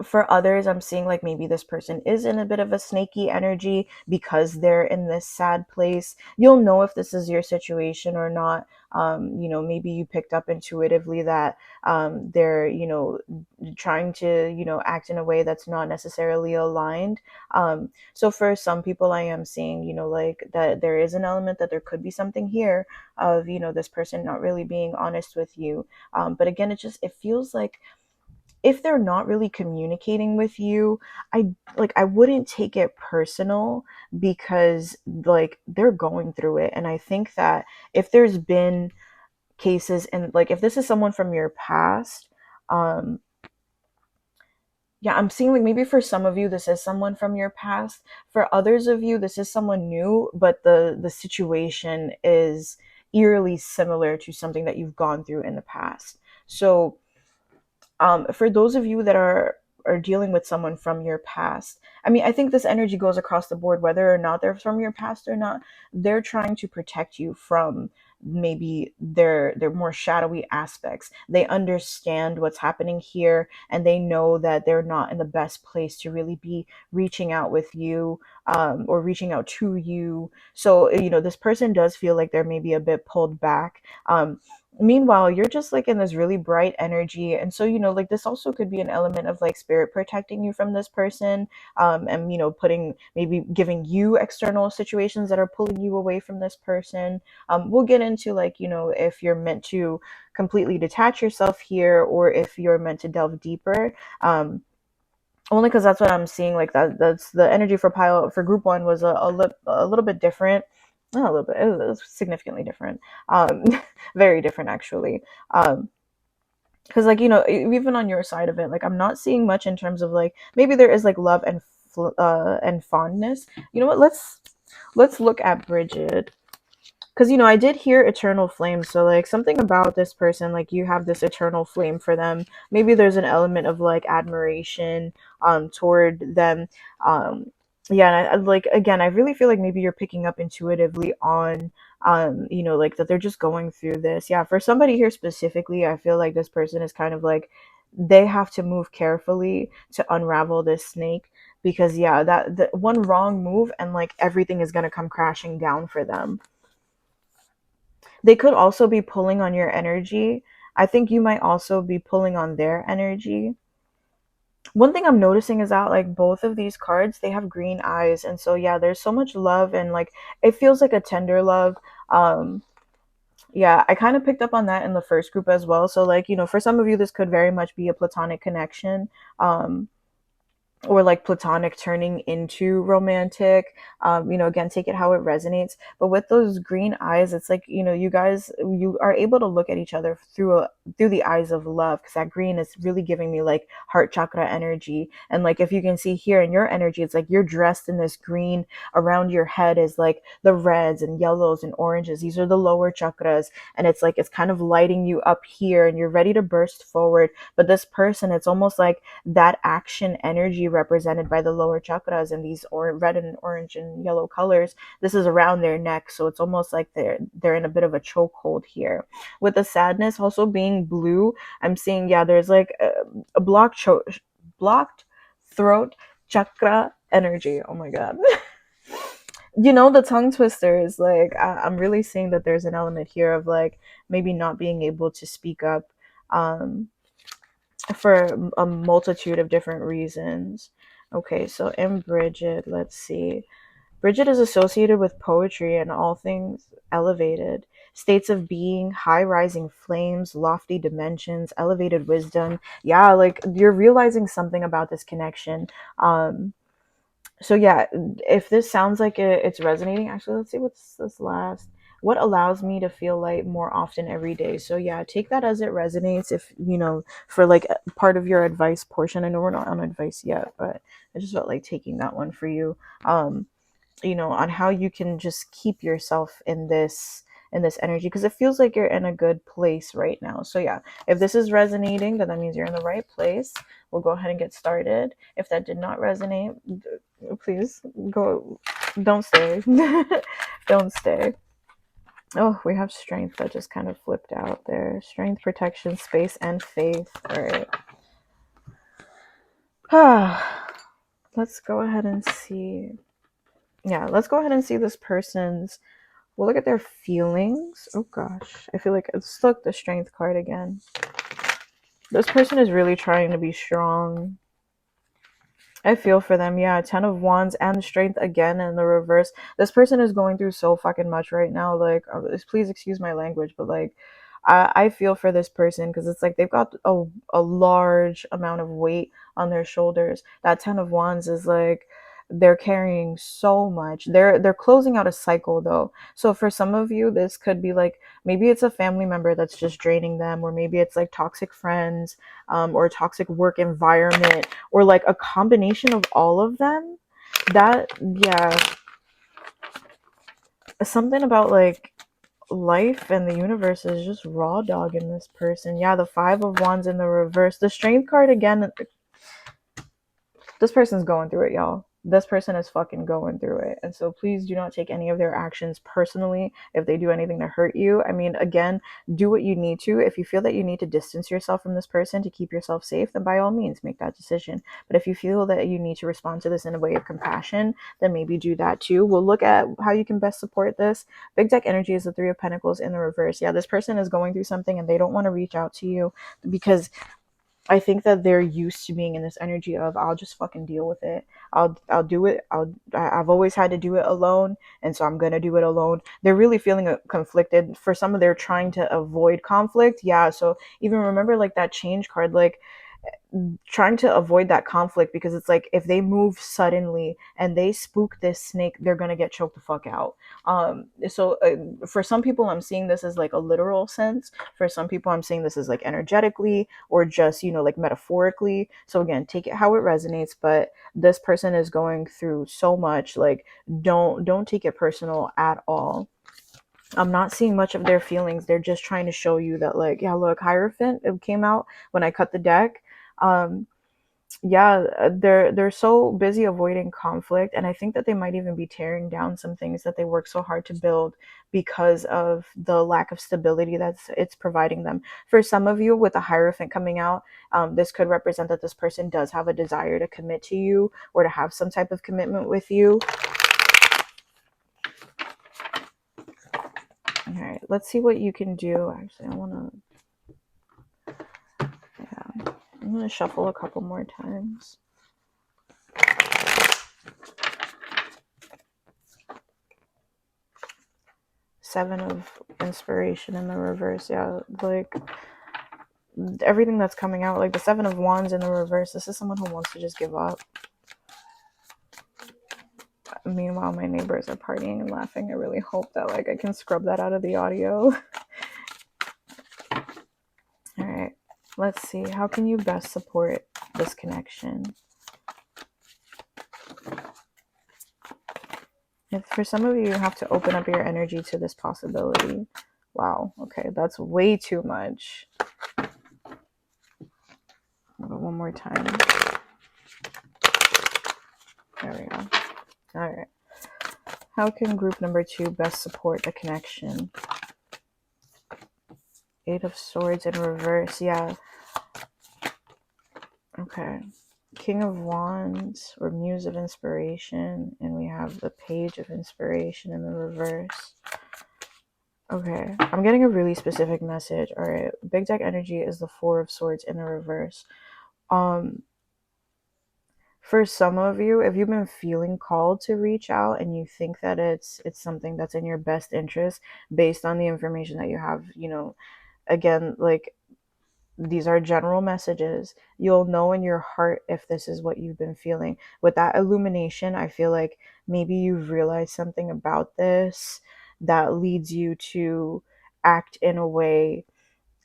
S1: For others, I'm seeing like maybe this person is in a bit of a snaky energy because they're in this sad place. You'll know if this is your situation or not. You know, maybe you picked up intuitively that they're, you know, trying to, you know, act in a way that's not necessarily aligned. So for some people, I am seeing, you know, like that there is an element that there could be something here of, you know, this person not really being honest with you. But again, it just, it feels like if they're not really communicating with you, I wouldn't take it personal, because like they're going through it. And I think that if there's been cases, and like if this is someone from your past, um yeah, I'm seeing like maybe for some of you this is someone from your past. For others of you, this is someone new, but the situation is eerily similar to something that you've gone through in the past. So for those of you that are dealing with someone from your past, I mean, I think this energy goes across the board, whether or not they're from your past or not. They're trying to protect you from maybe their more shadowy aspects. They understand what's happening here, and they know that they're not in the best place to really be reaching out with you, or reaching out to you. So, you know, this person does feel like they're maybe a bit pulled back. Meanwhile, you're just like in this really bright energy. And so, you know, like this also could be an element of like spirit protecting you from this person, and, you know, putting, maybe giving you external situations that are pulling you away from this person. We'll get into like, you know, if you're meant to completely detach yourself here, or if you're meant to delve deeper. Only because that's what I'm seeing. Like that's the energy for pile for group one was a little bit different. Not a little bit. It was significantly different. Um, very different actually. Because like even on your side of it, like I'm not seeing much in terms of like maybe there is like love and and fondness. You know what? Let's look at Bridget, because I did hear eternal flame, so like something about this person, like you have this eternal flame for them. Maybe there's an element of like admiration toward them. um yeah, and like again, I really feel like maybe you're picking up intuitively on like that they're just going through this. Yeah, for somebody here specifically, I feel like this person is kind of like they have to move carefully to unravel this snake, because yeah, that the one wrong move and like everything is going to come crashing down for them. They could also be pulling on your energy. I think you might also be pulling on their energy. One thing I'm noticing is that like both of these cards, they have green eyes, and so yeah, there's so much love, and like it feels like a tender love. Um yeah, I kind of picked up on that in the first group as well. So like, for some of you this could very much be a platonic connection. Or like platonic turning into romantic. Again, take it how it resonates, but with those green eyes, it's like, you are able to look at each other through the eyes of love, because that green is really giving me like heart chakra energy. And like if you can see here in your energy, it's like you're dressed in this green. Around your head is like the reds and yellows and oranges. These are the lower chakras, and it's like it's kind of lighting you up here, and you're ready to burst forward. But this person, it's almost like that action energy represented by the lower chakras and these red and orange and yellow colors. This is around their neck, so it's almost like they're in a bit of a chokehold here. With the sadness also being blue, I'm seeing, yeah, there's like a blocked throat chakra energy. Oh my god. The tongue twisters, like I'm really seeing that there's an element here of like maybe not being able to speak up um for a multitude of different reasons. Okay, so in Bridget, let's see. Bridget is associated with poetry and all things elevated, states of being, high rising flames, lofty dimensions, elevated wisdom. Yeah, like you're realizing something about this connection. So yeah, if this sounds like it's resonating, actually, let's see what's this last. What allows me to feel light more often every day? So yeah, take that as it resonates. If for like part of your advice portion. I know we're not on advice yet, but I just felt like taking that one for you. Um, on how you can just keep yourself in this energy, because it feels like you're in a good place right now. So yeah, if this is resonating, then that means you're in the right place. We'll go ahead and get started. If that did not resonate, please go, don't stay. Don't stay. Oh, we have strength that just kind of flipped out there. Strength, protection, space, and faith. All right. Let's go ahead and see. Yeah, let's go ahead and see this person's. We'll look at their feelings. Oh gosh, I feel like let's look the strength card again. This person is really trying to be strong. I feel for them. Yeah, 10 of Wands and strength again in the reverse. This person is going through so fucking much right now. Like, please excuse my language, but like, I feel for this person, because it's like they've got a large amount of weight on their shoulders. That 10 of Wands is like they're carrying so much. They're closing out a cycle though. So for some of you, this could be like maybe it's a family member that's just draining them, or maybe it's like toxic friends, or toxic work environment, or like a combination of all of them. That, yeah, something about like life and the universe is just raw dog in this person. Yeah, the 5 of Wands in the reverse. The strength card again. This person's going through it, y'all. This person is fucking going through it. And so please do not take any of their actions personally if they do anything to hurt you. I mean, again, do what you need to. If you feel that you need to distance yourself from this person to keep yourself safe, then by all means make that decision. But if you feel that you need to respond to this in a way of compassion, then maybe do that too. We'll look at how you can best support this. Big deck energy is the 3 of Pentacles in the reverse. Yeah, this person is going through something and they don't want to reach out to you because I think that they're used to being in this energy of I'll just fucking deal with it. I'll do it. I've always had to do it alone, and so I'm gonna do it alone. They're really feeling conflicted. For some of they're trying to avoid conflict. Yeah. So even remember like that change card, like trying to avoid that conflict, because it's like if they move suddenly and they spook this snake, they're gonna get choked the fuck out. For some people, I'm seeing this as like a literal sense. For some people, I'm seeing this as like energetically, or just, like metaphorically. So again, take it how it resonates. But this person is going through so much. Like, don't take it personal at all. I'm not seeing much of their feelings. They're just trying to show you that, like, yeah, look, Hierophant, it came out when I cut the deck. Um, yeah, they're so busy avoiding conflict, and I think that they might even be tearing down some things that they work so hard to build, because of the lack of stability that's it's providing them. For some of you, with the Hierophant coming out, this could represent that this person does have a desire to commit to you, or to have some type of commitment with you. All right, let's see what you can do. Actually, I'm gonna shuffle a couple more times. Seven of Inspiration in the reverse. Yeah, like everything that's coming out, like the Seven of Wands in the reverse. This is someone who wants to just give up. Meanwhile, my neighbors are partying and laughing. I really hope that like I can scrub that out of the audio. All right, let's see. How can you best support this connection? If for some of you, you have to open up your energy to this possibility. Wow, okay, that's way too much. One more time. There we go. All right. How can group number 2 best support the connection? Eight of Swords in reverse. Yeah. Okay. King of Wands, or Muse of Inspiration. And we have the Page of Inspiration in the reverse. Okay. I'm getting a really specific message. All right. Big deck energy is the Four of Swords in the reverse. For some of you, if you've been feeling called to reach out and you think that it's something that's in your best interest based on the information that you have, again, like, these are general messages. You'll know in your heart if this is what you've been feeling. With that illumination, I feel like maybe you've realized something about this that leads you to act in a way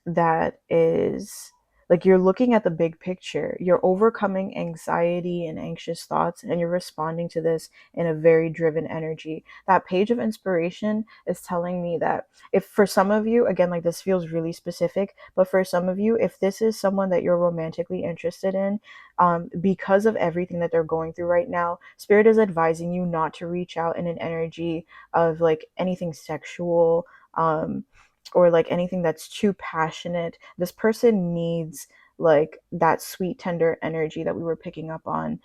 S1: that is like, you're looking at the big picture. You're overcoming anxiety and anxious thoughts, and you're responding to this in a very driven energy. That Page of Inspiration is telling me that, if for some of you, again, like, this feels really specific, but for some of you, if this is someone that you're romantically interested in, because of everything that they're going through right now, Spirit is advising you not to reach out in an energy of like anything sexual, or like anything that's too passionate. This person needs like that sweet, tender energy that we were picking up on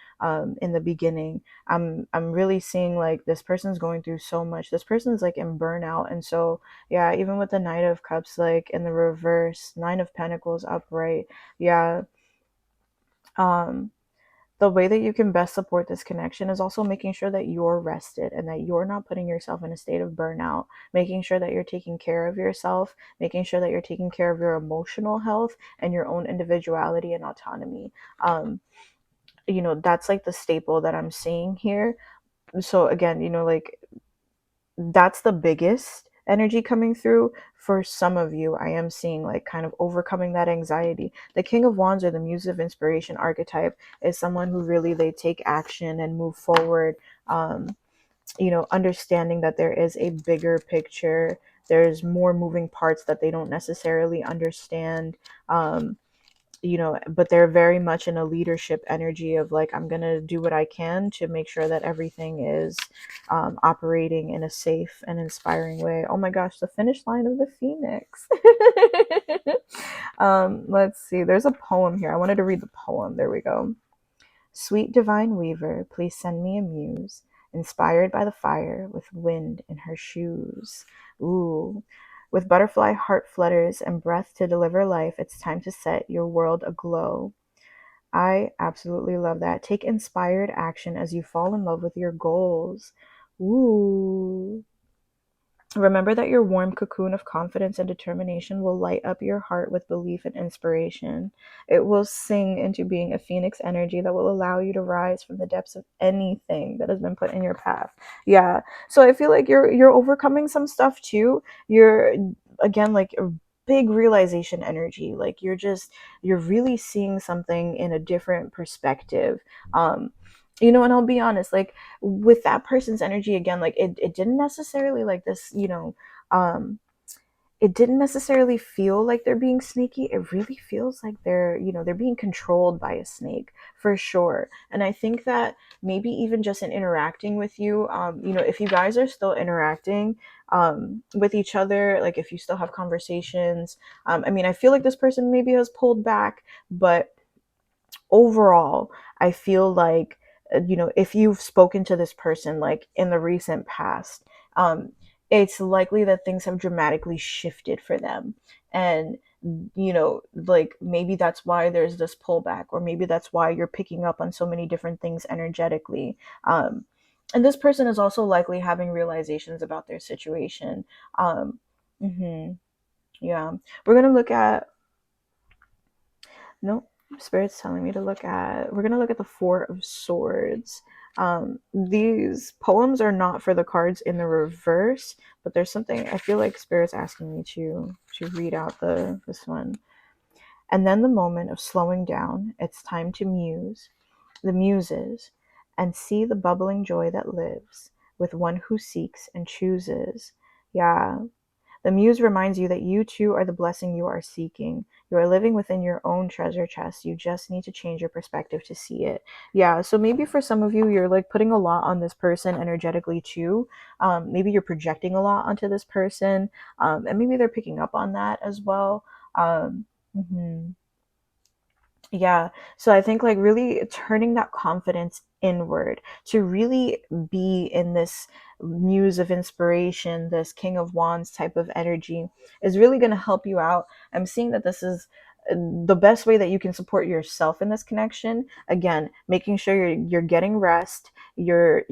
S1: in the beginning. I'm really seeing like this person's going through so much. This person's like in burnout, and so yeah, even with the Knight of Cups like in the reverse, Nine of Pentacles upright, yeah. The way that you can best support this connection is also making sure that you're rested and that you're not putting yourself in a state of burnout, making sure that you're taking care of yourself, making sure that you're taking care of your emotional health and your own individuality and autonomy. That's like the staple that I'm seeing here. So again, like, that's the biggest energy coming through. For some of you, I am seeing like kind of overcoming that anxiety. The King of Wands, or the Muse of Inspiration archetype, is someone who really, they take action and move forward, understanding that there is a bigger picture. There's more moving parts that they don't necessarily understand. But they're very much in a leadership energy of like, I'm gonna do what I can to make sure that everything is operating in a safe and inspiring way. Oh my gosh, the finish line of the Phoenix. Let's see, there's a poem here. I wanted to read the poem. There we go. Sweet divine weaver, please send me a muse, inspired by the fire, with wind in her shoes. Ooh. With butterfly heart flutters and breath to deliver life, it's time to set your world aglow. I absolutely love that. Take inspired action as you fall in love with your goals. Ooh. Remember that your warm cocoon of confidence and determination will light up your heart with belief and inspiration. It will sing into being a phoenix energy that will allow you to rise from the depths of anything that has been put in your path. Yeah. So I feel like you're overcoming some stuff too. You're again like a big realization energy. Like you're really seeing something in a different perspective. And I'll be honest, like with that person's energy again, like it didn't necessarily like this, um it didn't necessarily feel like they're being sneaky. It really feels like they're being controlled by a snake for sure. And I think that maybe even just in interacting with you, if you guys are still interacting with each other, like if you still have conversations, I mean, I feel like this person maybe has pulled back, but overall, I feel like, if you've spoken to this person like in the recent past, um, it's likely that things have dramatically shifted for them. And, like maybe that's why there's this pullback, or maybe that's why you're picking up on so many different things energetically. And this person is also likely having realizations about their situation. Um, mhm, yeah. We're going to look at no, Spirit's telling me to we're going to look at the Four of Swords. These poems are not for the cards in the reverse, but there's something I feel like Spirit's asking me to read out this one. And then the moment of slowing down, it's time to muse, the muses, and see the bubbling joy that lives with one who seeks and chooses. Yeah, the muse reminds you that you too are the blessing you are seeking. You are living within your own treasure chest. You just need to change your perspective to see it. Yeah, so maybe for some of you, you're like putting a lot on this person energetically too. Maybe you're projecting a lot onto this person, and maybe they're picking up on that as well. Mhm. Yeah. So I think like really turning that confidence inward to really be in this muse of inspiration, this King of Wands type of energy is really going to help you out. I'm seeing that this is the best way that you can support yourself in this connection. Again, making sure you're getting rest, you're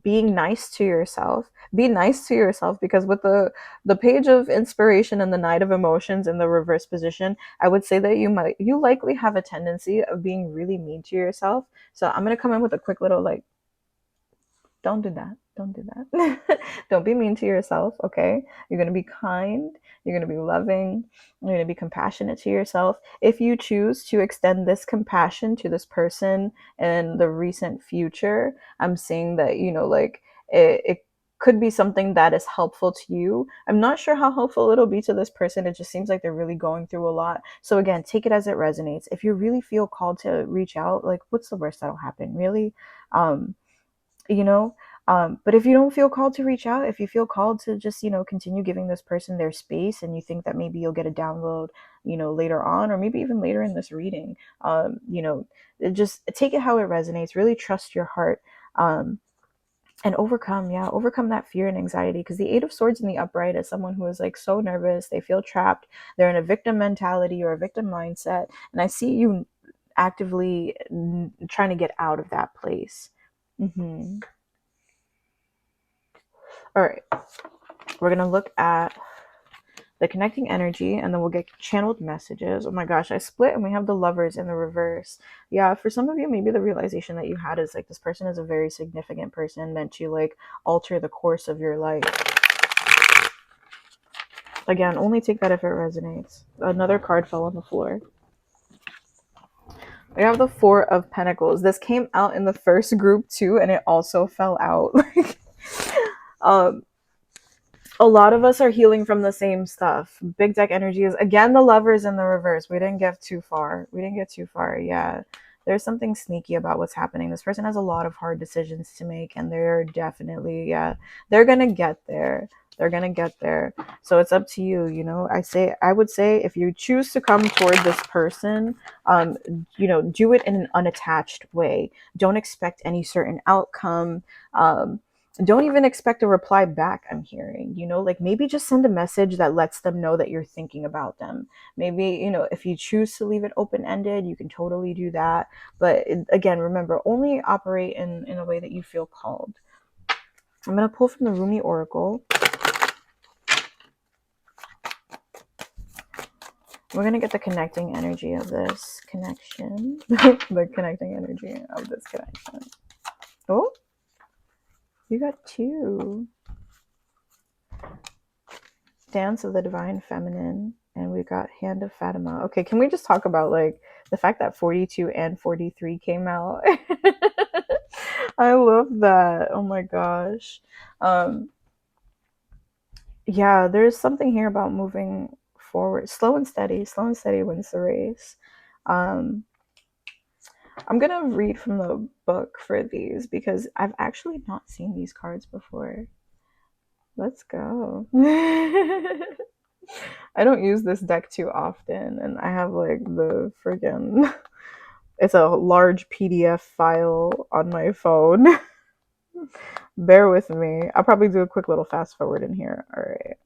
S1: being nice to yourself. Be nice to yourself, because with the page of inspiration and the knight of emotions in the reverse position, I would say that you likely have a tendency of being really mean to yourself. So I'm gonna come in with a quick little like, don't do that. Don't do that. Don't be mean to yourself, okay? You're going to be kind. You're going to be loving. You're going to be compassionate to yourself. If you choose to extend this compassion to this person in the recent future, I'm seeing that, like it could be something that is helpful to you. I'm not sure how helpful it'll be to this person. It just seems like they're really going through a lot. So again, take it as it resonates. If you really feel called to reach out, like what's the worst that'll happen? Really? Um, you know but if you don't feel called to reach out, if you feel called to just continue giving this person their space, and you think that maybe you'll get a download later on, or maybe even later in this reading, just take it how it resonates. Really trust your heart, and overcome that fear and anxiety, because the Eight of Swords in the upright is someone who is like so nervous, they feel trapped, they're in a victim mentality or a victim mindset, and I see you actively trying to get out of that place. All right, we're gonna look at the connecting energy, and then we'll get channeled messages. Oh my gosh, I split and we have the Lovers in the reverse. Yeah, for some of you, maybe the realization that you had is like this person is a very significant person meant to like alter the course of your life. Again, only take that if it resonates. Another card fell on the floor. We have the Four of Pentacles. This came out in the first group too, and it also fell out. um a lot of us are healing from the same stuff. Big deck energy is again the Lovers in the reverse. We didn't get too far. Yeah. There's something sneaky about what's happening. This person has a lot of hard decisions to make, and they're definitely, they're going to get there. They're going to get there. So it's up to you, I would say if you choose to come toward this person, do it in an unattached way. Don't expect any certain outcome. Don't even expect a reply back. I'm hearing, like maybe just send a message that lets them know that you're thinking about them. Maybe, if you choose to leave it open-ended, you can totally do that. But again, remember, only operate in a way that you feel called. I'm going to pull from the Rumi Oracle. We're going to get the connecting energy of this connection. The connecting energy of this connection. Oh, you got two. Dance of the Divine Feminine. And we got Hand of Fatima. Okay, can we just talk about like the fact that 42 and 43 came out? I love that. Oh my gosh. Um, yeah, there's something here about moving forward. Slow and steady. Slow and steady wins the race. Um, I'm gonna read from the book for these because I've actually not seen these cards before. Let's go. I don't use this deck too often, and I have like the friggin' it's a large PDF file on my phone. Bear with me. I'll probably do a quick little fast forward in here. All right.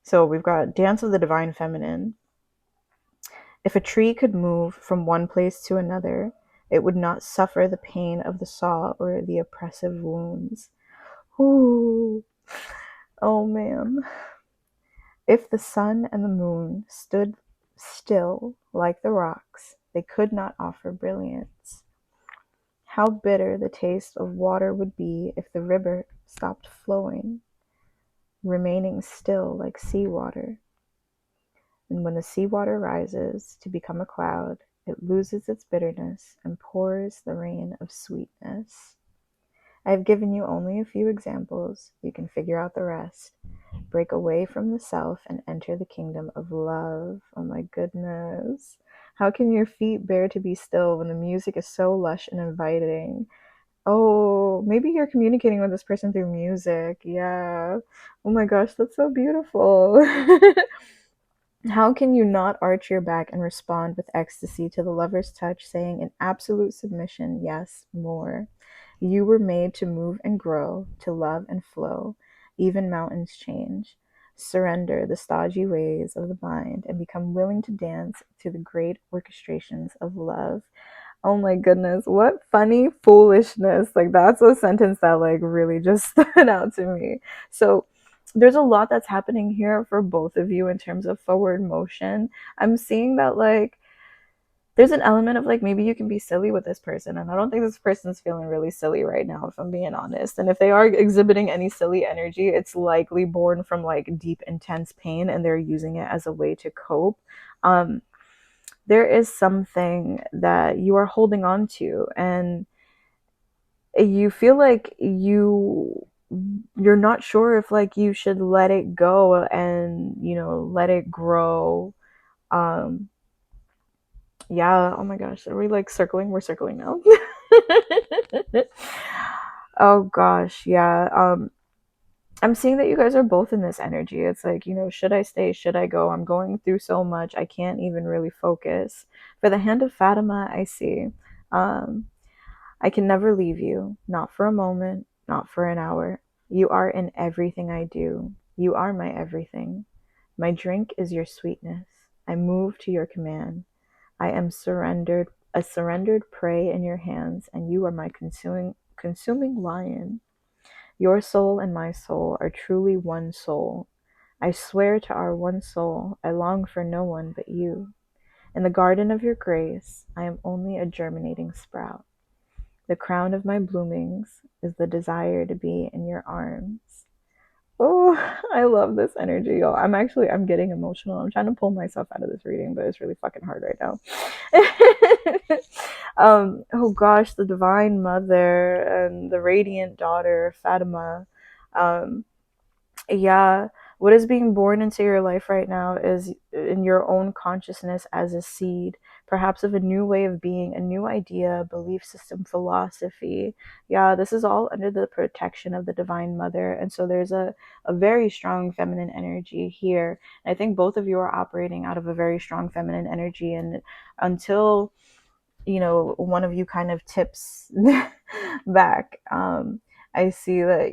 S1: So we've got Dance of the Divine Feminine. If a tree could move from one place to another, it would not suffer the pain of the saw or the oppressive wounds. Ooh. Oh man. If the sun and the moon stood still like the rocks, they could not offer brilliance. How bitter the taste of water would be if the river stopped flowing, remaining still like seawater. And when the seawater rises to become a cloud, it loses its bitterness and pours the rain of sweetness. I have given you only a few examples. You can figure out the rest. Break away from the self and enter the kingdom of love. Oh my goodness. How can your feet bear to be still when the music is so lush and inviting? Oh, maybe you're communicating with this person through music. Yeah. Oh my gosh, that's so beautiful. How can you not arch your back and respond with ecstasy to the lover's touch, saying in absolute submission, yes, more? You were made to move and grow, to love and flow. Even mountains change. Surrender the stodgy ways of the mind and become willing to dance to the great orchestrations of love. Oh my goodness, what funny foolishness. Like that's a sentence that like really just stood out to me. So there's a lot that's happening here for both of you in terms of forward motion. I'm seeing that like there's an element of like maybe you can be silly with this person, and I don't think this person's feeling really silly right now if I'm being honest. And if they are exhibiting any silly energy, it's likely born from like deep intense pain and they're using it as a way to cope. um there is something that you are holding on to, and you feel like you're not sure if like you should let it go and let it grow. um yeah, oh my gosh, are we like circling? We're circling now. Oh gosh, yeah. I'm seeing that you guys are both in this energy. It's like, should I stay? Should I go? I'm going through so much. I can't even really focus. For the Hand of Fatima, I see. Um, I can never leave you, not for a moment, not for an hour. You are in everything I do. You are my everything. My drink is your sweetness. I move to your command. I am surrendered, a surrendered prey in your hands, and you are my consuming lion. Your soul and my soul are truly one soul. I swear to our one soul, I long for no one but you. In the garden of your grace, I am only a germinating sprout. The crown of my bloomings is the desire to be in your arms. Oh, I love this energy, y'all. I'm getting emotional. I'm trying to pull myself out of this reading, but it's really fucking hard right now. Oh gosh, the Divine Mother and the Radiant Daughter, Fatima. Um, yeah, what is being born into your life right now is in your own consciousness as a seed, perhaps of a new way of being, a new idea, belief system, philosophy. Yeah, this is all under the protection of the Divine Mother. And so there's a very strong feminine energy here. And I think both of you are operating out of a very strong feminine energy. And until, one of you kind of tips back, I see that,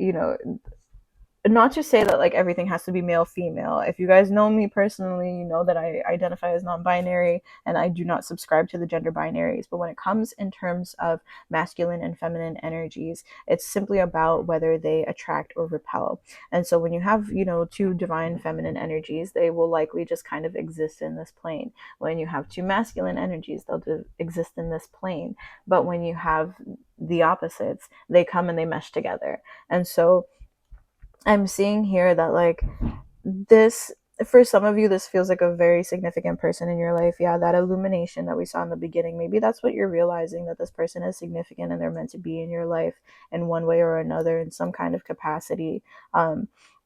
S1: not to say that like everything has to be male female. If you guys know me personally, you know that I identify as non-binary and I do not subscribe to the gender binaries. But when it comes in terms of masculine and feminine energies, it's simply about whether they attract or repel. And so when you have, two divine feminine energies, they will likely just kind of exist in this plane. When you have two masculine energies, they'll exist in this plane. But when you have the opposites, they come and they mesh together. And so I'm seeing here that like this, for some of you, this feels like a very significant person in your life. Yeah, that illumination that we saw in the beginning, maybe that's what you're realizing, that this person is significant and they're meant to be in your life in one way or another in some kind of capacity.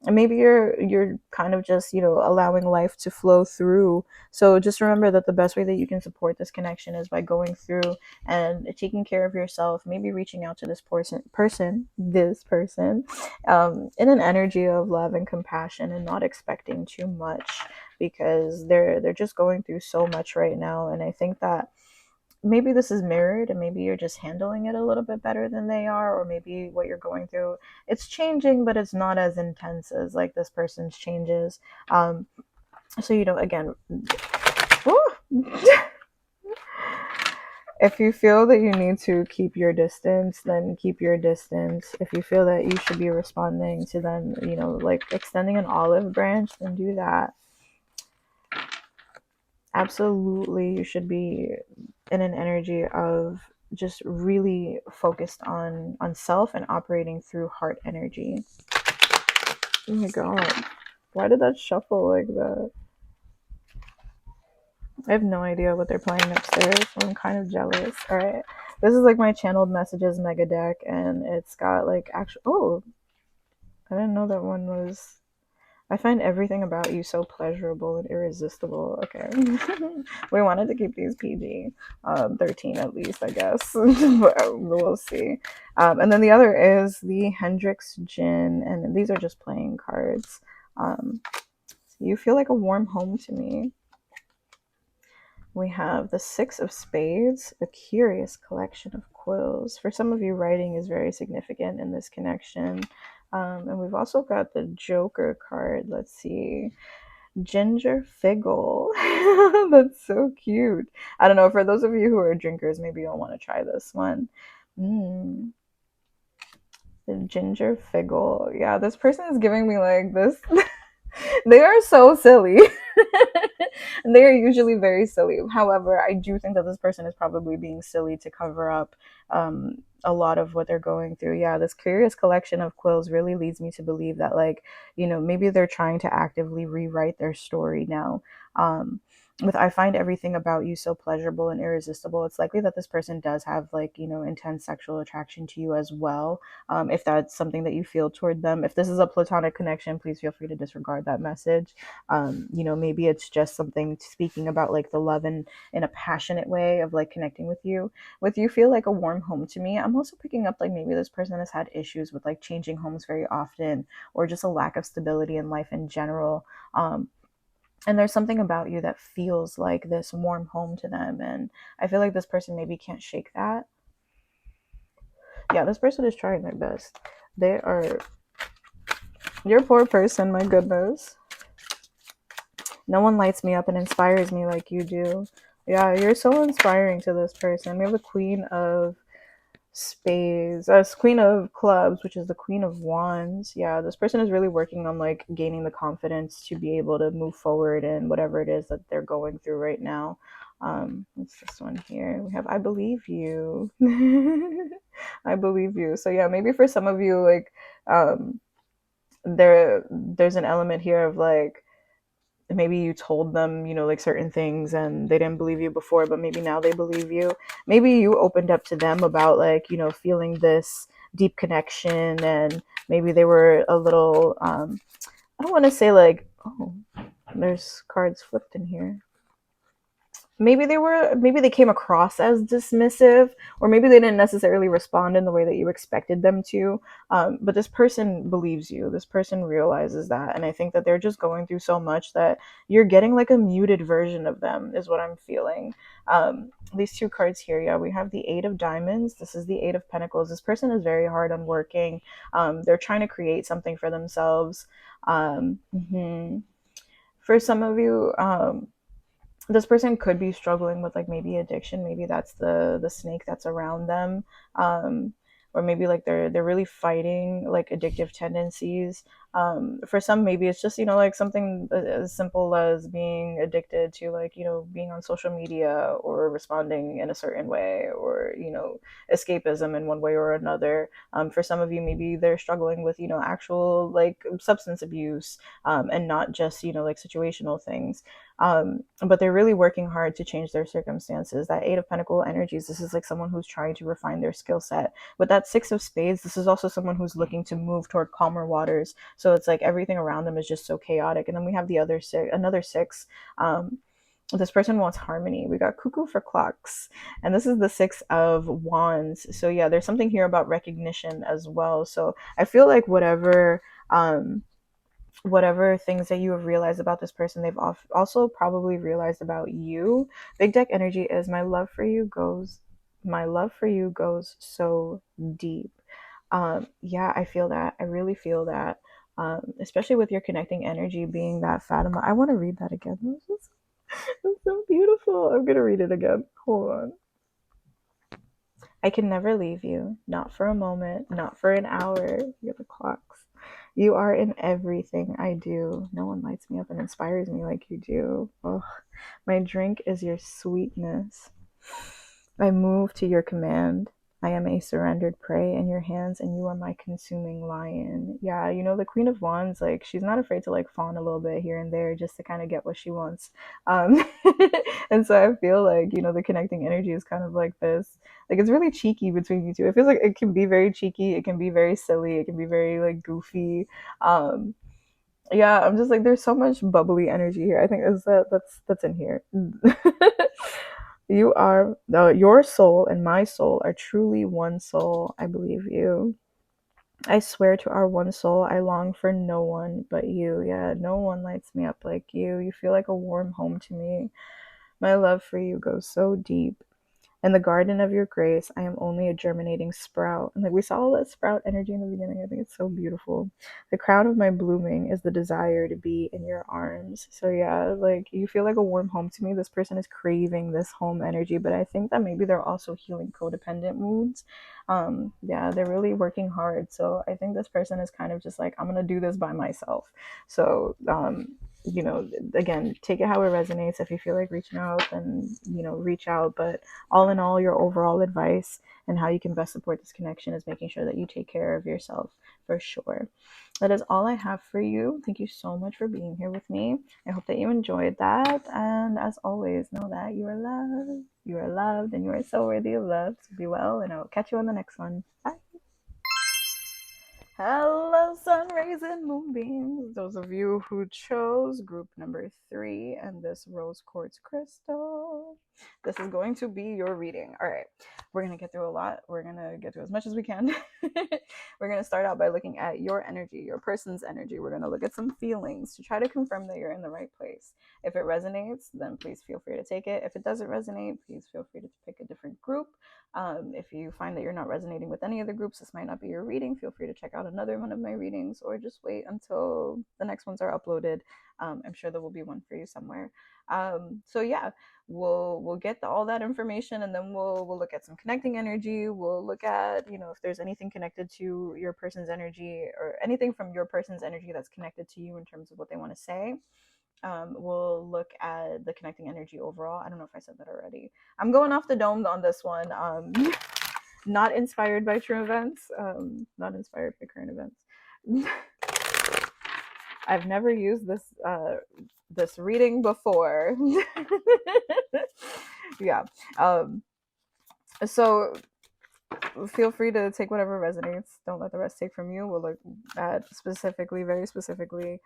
S1: And maybe you're kind of just, allowing life to flow through. So just remember that the best way that you can support this connection is by going through and taking care of yourself, maybe reaching out to this person, in an energy of love and compassion, and not expecting too much, because they're just going through so much right now. And I think that maybe this is mirrored, and maybe you're just handling it a little bit better than they are, or maybe what you're going through, it's changing, but it's not as intense as like this person's changes. So again, if you feel that you need to keep your distance, then keep your distance. If you feel that you should be responding to them, like extending an olive branch, then do that. Absolutely, you should be in an energy of just really focused on self and operating through heart energy. Oh my god, why did that shuffle like that? I have no idea what they're playing upstairs, so I'm kind of jealous. All right, this is like my channeled messages mega deck, and it's got like actual. Oh, I didn't know that one was. I find everything about you so pleasurable and irresistible. Okay, we wanted to keep these PG, 13 at least, I guess. We'll see. And then the other is the Hendrix Gin, and these are just playing cards. You feel like a warm home to me. We have the Six of Spades, a curious collection of quills. For some of you, writing is very significant in this connection. And we've also got the Joker card. Let's see. Ginger Figgle. That's so cute. I don't know. For those of you who are drinkers, maybe you'll want to try this one. The Ginger Figgle. Yeah, this person is giving me like this. They are so silly. They are usually very silly. However, I do think that this person is probably being silly to cover up a lot of what they're going through. Yeah, this curious collection of quills really leads me to believe that, like, maybe they're trying to actively rewrite their story now. With I find everything about you so pleasurable and irresistible, it's likely that this person does have, like, intense sexual attraction to you as well. If that's something that you feel toward them. If this is a platonic connection, please feel free to disregard that message. Maybe it's just something speaking about like the love in a passionate way of like connecting with you. With you feel like a warm home to me. I'm also picking up like maybe this person has had issues with like changing homes very often, or just a lack of stability in life in general. And there's something about you that feels like this warm home to them. And I feel like this person maybe can't shake that. Yeah, this person is trying their best. They are. You're a poor person, my goodness. No one lights me up and inspires me like you do. Yeah, you're so inspiring to this person. We have the Queen of Spades, Queen of Clubs, which is the Queen of Wands. Yeah, this person is really working on like gaining the confidence to be able to move forward in whatever it is that they're going through right now. What's this one here? We have I believe you. I believe you. So yeah, maybe for some of you, like there's an element here of like maybe you told them, like certain things and they didn't believe you before, but maybe now they believe you. Maybe you opened up to them about like, feeling this deep connection, and maybe they were a little, I don't want to say like, oh, there's cards flipped in here. maybe they came across as dismissive, or maybe they didn't necessarily respond in the way that you expected them to. But this person believes you, this person realizes that, and I think that they're just going through so much that you're getting like a muted version of them is what I'm feeling. These two cards here, yeah, we have the Eight of Diamonds, this is the Eight of Pentacles. This person is very hard on working. They're trying to create something for themselves. Mhm. For some of you, this person could be struggling with like maybe addiction. Maybe that's the snake that's around them. um or maybe like they're really fighting like addictive tendencies. For some, maybe it's just, like something as simple as being addicted to, like, being on social media or responding in a certain way, or escapism in one way or another. For some of you, maybe they're struggling with actual like substance abuse, and not just like situational things. But they're really working hard to change their circumstances. That Eight of Pentacle energies, this is like someone who's trying to refine their skill set. With that Six of Spades, this is also someone who's looking to move toward calmer waters. So it's like everything around them is just so chaotic. And then we have the other six, another six. This person wants harmony. We got Cuckoo for Clocks, and this is the Six of Wands. So yeah, there's something here about recognition as well. So I feel like whatever things that you have realized about this person, they've also probably realized about you. Big deck energy is my love for you goes so deep. Yeah, I feel that. I really feel that. Especially with your connecting energy being that Fatima. I want to read that again. That's so beautiful. I'm gonna read it again. Hold on. I can never leave you, not for a moment, not for an hour. Look at the clocks. You are in everything I do. No one lights me up and inspires me like you do. Oh, my drink is your sweetness. I move to your command. I am a surrendered prey in your hands, and you are my consuming lion. Yeah, the Queen of Wands, like, she's not afraid to like fawn a little bit here and there just to kind of get what she wants. Um, and so I feel like the connecting energy is kind of like this. Like, it's really cheeky between you two. It feels like it can be very cheeky. It can be very silly. It can be very like goofy. Um, yeah, I'm just like, there's so much bubbly energy here. I think that's in here. You are your soul and my soul are truly one soul. I believe you. I swear to our one soul, I long for no one but you. Yeah, no one lights me up like you. You feel like a warm home to me. My love for you goes so deep. In the garden of your grace, I am only a germinating sprout. And like, we saw all that sprout energy in the beginning. I think it's so beautiful. The crown of my blooming is the desire to be in your arms. So yeah, like, you feel like a warm home to me. This person is craving this home energy, but I think that maybe they're also healing codependent wounds. Yeah, they're really working hard. So I think this person is kind of just like, I'm gonna do this by myself. So again, take it how it resonates. If you feel like reaching out, then reach out. But all in all, your overall advice and how you can best support this connection is making sure that you take care of yourself, for sure. That is all I have for you. Thank you so much for being here with me. I hope that you enjoyed that. And as always, know that you are loved. You are loved, and you are so worthy of love. So be well, and I will catch you on the next one. Bye. Hello, sun rays and moonbeams. Those of you who chose group number 3 and this rose quartz crystal, this is going to be your reading. All right, we're going to get through a lot. We're going to get through as much as we can. We're going to start out by looking at your energy, your person's energy. We're going to look at some feelings to try to confirm that you're in the right place. If it resonates, then please feel free to take it. If it doesn't resonate, please feel free to pick a different group. If you find that you're not resonating with any of the groups, this might not be your reading. Feel free to check out another one of my readings, or just wait until the next ones are uploaded. I'm sure there will be one for you somewhere. So yeah, we'll get all that information, and then we'll look at some connecting energy. We'll look at if there's anything connected to your person's energy, or anything from your person's energy that's connected to you in terms of what they want to say. We'll look at the connecting energy overall. I don't know if I said that already. I'm going off the dome on this one. Not inspired by true events. Not inspired by current events. I've never used this reading before. Yeah. So feel free to take whatever resonates. Don't let the rest take from you. We'll look at very specifically,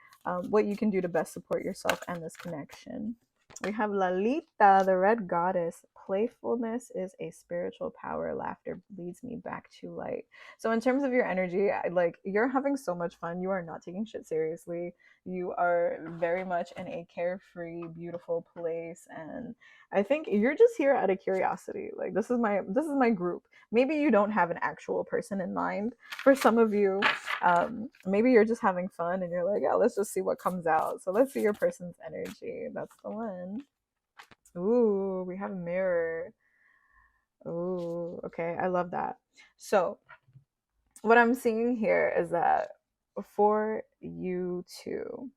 S1: what you can do to best support yourself and this connection. We have Lalita, the red goddess. Playfulness is a spiritual power. Laughter leads me back to light. So, in terms of your energy, like you're having so much fun. You are not taking shit seriously. You are very much in a carefree, beautiful place, and I think you're just here out of curiosity. Like this is my group. Maybe you don't have an actual person in mind. For some of you, maybe you're just having fun and you're like, yeah, let's just see what comes out. So let's see your person's energy. That's the one. Ooh, we have a mirror. Ooh, okay, I love that. So what I'm seeing here is that for you two,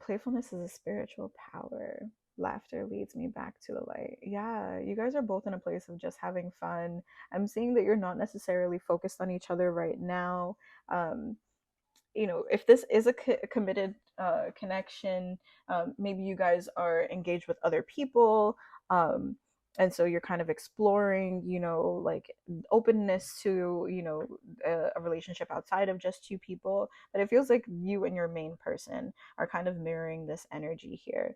S1: playfulness is a spiritual power. Laughter leads me back to the light. Yeah, you guys are both in a place of just having fun. I'm seeing that you're not necessarily focused on each other right now. Um, if this is a committed connection, maybe you guys are engaged with other people, um, and so you're kind of exploring, like openness to, a relationship outside of just two people. But it feels like you and your main person are kind of mirroring this energy here.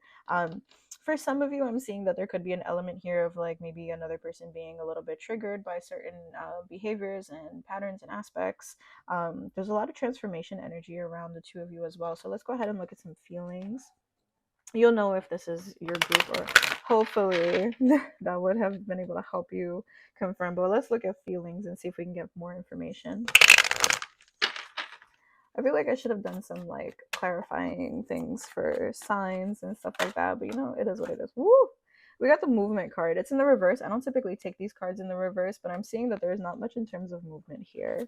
S1: For some of you, I'm seeing that there could be an element here of like maybe another person being a little bit triggered by certain behaviors and patterns and aspects. There's a lot of transformation energy around the two of you as well. So let's go ahead and look at some feelings. You'll know if this is your group, or hopefully that would have been able to help you confirm. But let's look at feelings and see if we can get more information. I feel like I should have done some like clarifying things for signs and stuff like that, but it is what it is. Woo! We got the movement card. It's in the reverse. I don't typically take these cards in the reverse, but I'm seeing that there's not much in terms of movement here.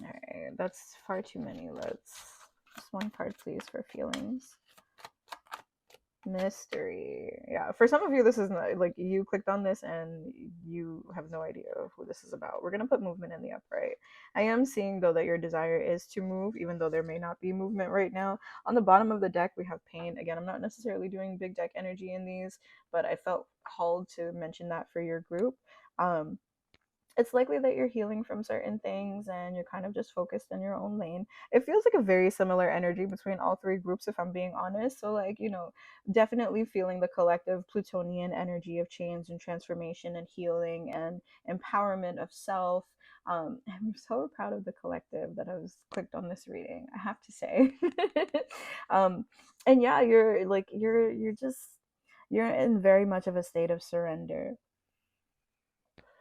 S1: All right, that's far too many. Let's just one card, please, for feelings. Mystery. Yeah, for some of you, this is not like you clicked on this and you have no idea who this is about. We're gonna put movement in the upright. I am seeing though that your desire is to move, even though there may not be movement right now. On the bottom of the deck, we have pain. Again, I'm not necessarily doing big deck energy in these, but I felt called to mention that for your group. It's likely that you're healing from certain things and you're kind of just focused in your own lane. It feels like a very similar energy between all three groups, if I'm being honest. So, like, definitely feeling the collective Plutonian energy of change and transformation and healing and empowerment of self. I'm so proud of the collective that has clicked on this reading, I have to say. um, and yeah, you're in very much of a state of surrender.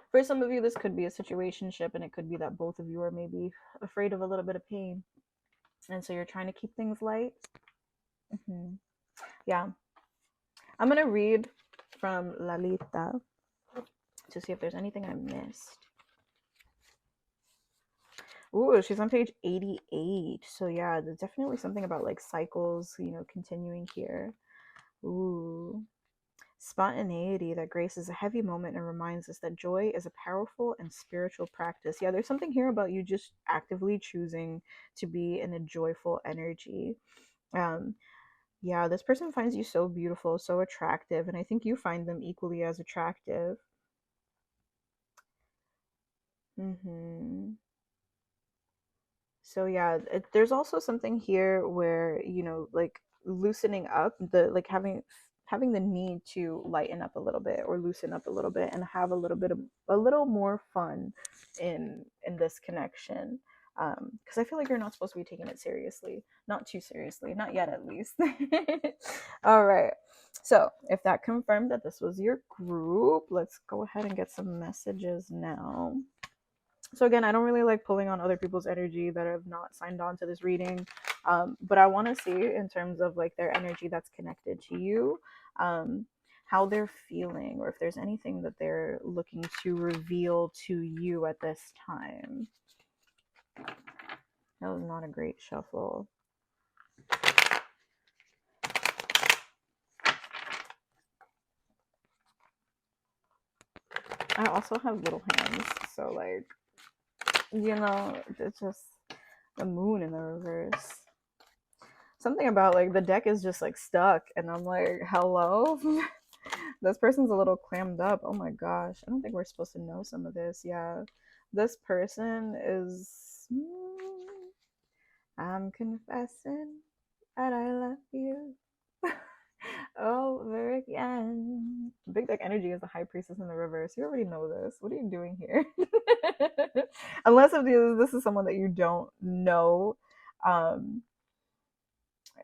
S1: For some of you, this could be a situationship, and it could be that both of you are maybe afraid of a little bit of pain, and so you're trying to keep things light. Yeah, I'm gonna read from Lalita to see if there's anything I missed. Ooh, she's on page 88. So yeah, there's definitely something about like cycles, continuing here. Ooh. Spontaneity that graces a heavy moment and reminds us that joy is a powerful and spiritual practice. Yeah, there's something here about you just actively choosing to be in a joyful energy. Um, yeah, this person finds you so beautiful, so attractive, and I think you find them equally as attractive. So yeah, there's also something here where like loosening up, the like having the need to lighten up a little bit or loosen up a little bit and have a little more fun in this connection. Because I feel like you're not supposed to be taking it seriously, not too seriously, not yet at least. All right. So if that confirmed that this was your group, let's go ahead and get some messages now. So again, I don't really like pulling on other people's energy that have not signed on to this reading, but I want to see in terms of like their energy that's connected to you, how they're feeling, or if there's anything that they're looking to reveal to you at this time. That was not a great shuffle. I also have little hands, so like, it's just the moon in the reverse. Something about like the deck is just like stuck, and I'm like, hello. This person's a little clammed up. Oh my gosh, I don't think we're supposed to know some of this. Yeah, this person is I'm confessing that I love you. Over again. Big Deck Energy is the high priestess in the reverse. You already know this. What are you doing here? Unless if this is someone that you don't know. Um,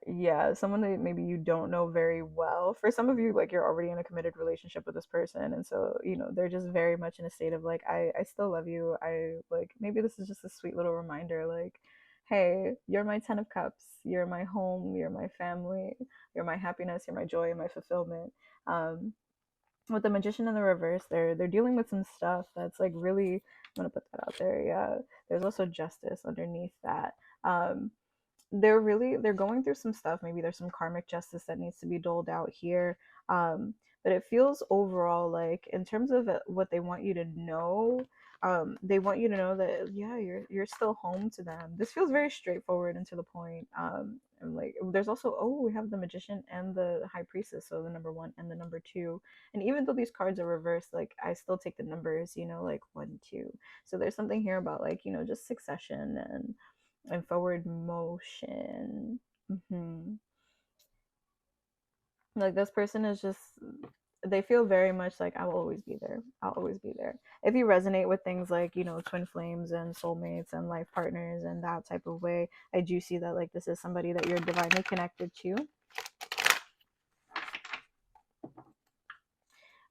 S1: yeah, someone that maybe you don't know very well. For some of you, like you're already in a committed relationship with this person, and so they're just very much in a state of like, I still love you. I like maybe this is just a sweet little reminder, like, hey, you're my 10 of cups, you're my home, you're my family, you're my happiness, you're my joy, my fulfillment. Um, with the magician in the reverse, they're dealing with some stuff that's like really. I'm gonna put that out there. Yeah, there's also justice underneath that. They're going through some stuff. Maybe there's some karmic justice that needs to be doled out here. But it feels overall like in terms of what they want you to know, they want you to know that yeah, you're still home to them. This feels very straightforward and to the point. And like there's also, oh, we have the magician and the high priestess, so the number one and the number two. And even though these cards are reversed, like I still take the numbers, like 1, 2. So there's something here about like just succession and forward motion. Like this person is just, they feel very much like I will always be there. I'll always be there. If you resonate with things like, twin flames and soulmates and life partners and that type of way, I do see that like this is somebody that you're divinely connected to.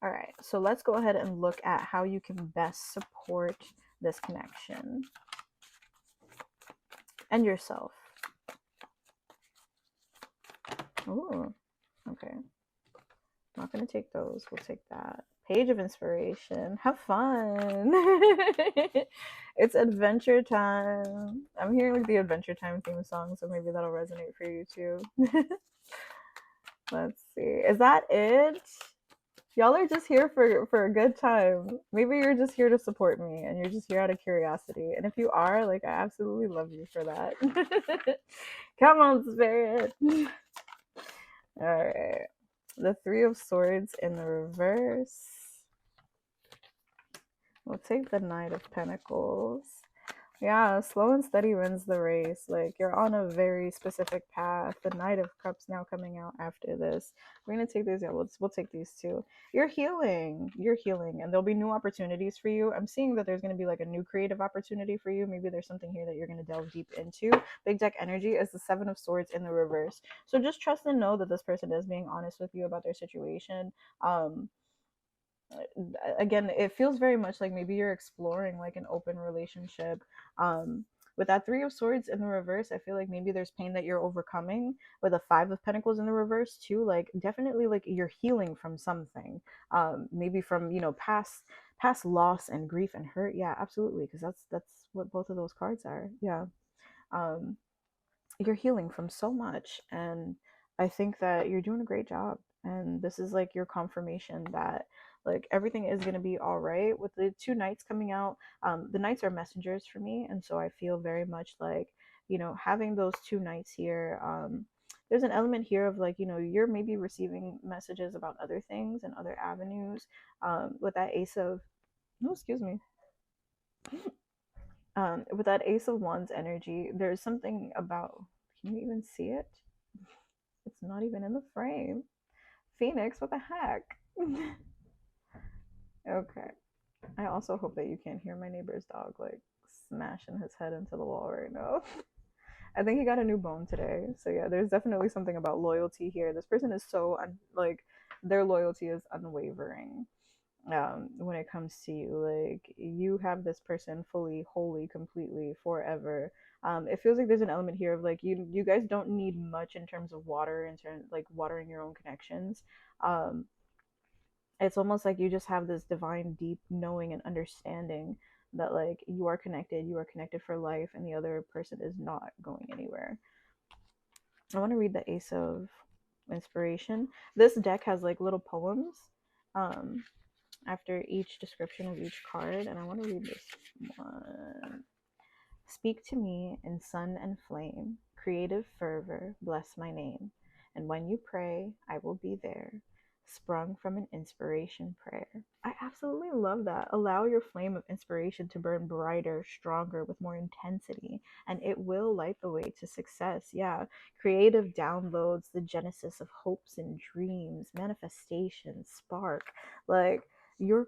S1: All right, so let's go ahead and look at how you can best support this connection and yourself. Oh, okay. Not gonna take those. We'll take that. Page of inspiration. Have fun. It's adventure time. I'm hearing like the Adventure Time theme song, so maybe that'll resonate for you too. Let's see. Is that it? Y'all are just here for a good time. Maybe you're just here to support me and you're just here out of curiosity. And if you are, like I absolutely love you for that. Come on, spirit. All right. The Three of Swords in the reverse. We'll take the Knight of Pentacles. Yeah, slow and steady wins the race. Like you're on a very specific path. The Knight of Cups now coming out after this. We're gonna take these. Yeah, we'll take these two. You're healing. You're healing, and there'll be new opportunities for you. I'm seeing that there's gonna be like a new creative opportunity for you. Maybe there's something here that you're gonna delve deep into. Big Deck Energy is the Seven of Swords in the reverse. So just trust and know that this person is being honest with you about their situation. Again, it feels very much like maybe you're exploring like an open relationship. With that Three of Swords in the reverse, I feel like maybe there's pain that you're overcoming. With a Five of Pentacles in the reverse too, like definitely like you're healing from something. Maybe from past loss and grief and hurt. Yeah, absolutely, because that's what both of those cards are. Yeah. um you're healing from so much, and I think that you're doing a great job, and this is like your confirmation that like everything is going to be all right. With the two knights coming out, the knights are messengers for me, and so I feel very much like having those two knights here. There's an element here of like you're maybe receiving messages about other things and other avenues. With that ace of, no, excuse me, with that Ace of Wands energy, there's something about, can you even see it? It's not even in the frame. Phoenix, what the heck? Okay. I also hope that you can't hear my neighbor's dog like smashing his head into the wall right now. I think he got a new bone today. So yeah, there's definitely something about loyalty here. This person is so like their loyalty is unwavering. When it comes to you, like you have this person fully, wholly, completely, forever. It feels like there's an element here of like you guys don't need much in terms of water, in terms like watering your own connections. um it's almost like you just have this divine deep knowing and understanding that like you are connected for life, and the other person is not going anywhere. I want to read the Ace of Inspiration. This deck has like little poems um after each description of each card, and I want to read this one. Speak to me in sun and flame, creative fervor, bless my name. And when you pray, I will be there. sprung from an inspiration prayer. I absolutely love that. Allow your flame of inspiration to burn brighter, stronger, with more intensity, and it will light the way to success. Yeah. Creative downloads, the genesis of hopes and dreams, manifestation, spark. Like, you're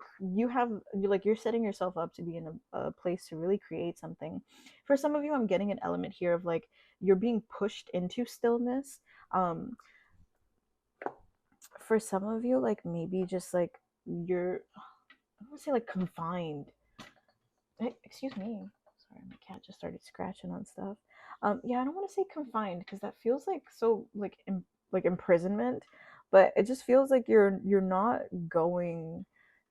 S1: setting yourself up to be in a place to really create something. For some of you, I'm getting an element here of like you're being pushed into stillness. um for some of you, like maybe just like you're, I don't want to say like confined. Hey, excuse me. Sorry, my cat just started scratching on stuff. Yeah, I don't want to say confined because that feels like so like imprisonment, but it just feels like you're not going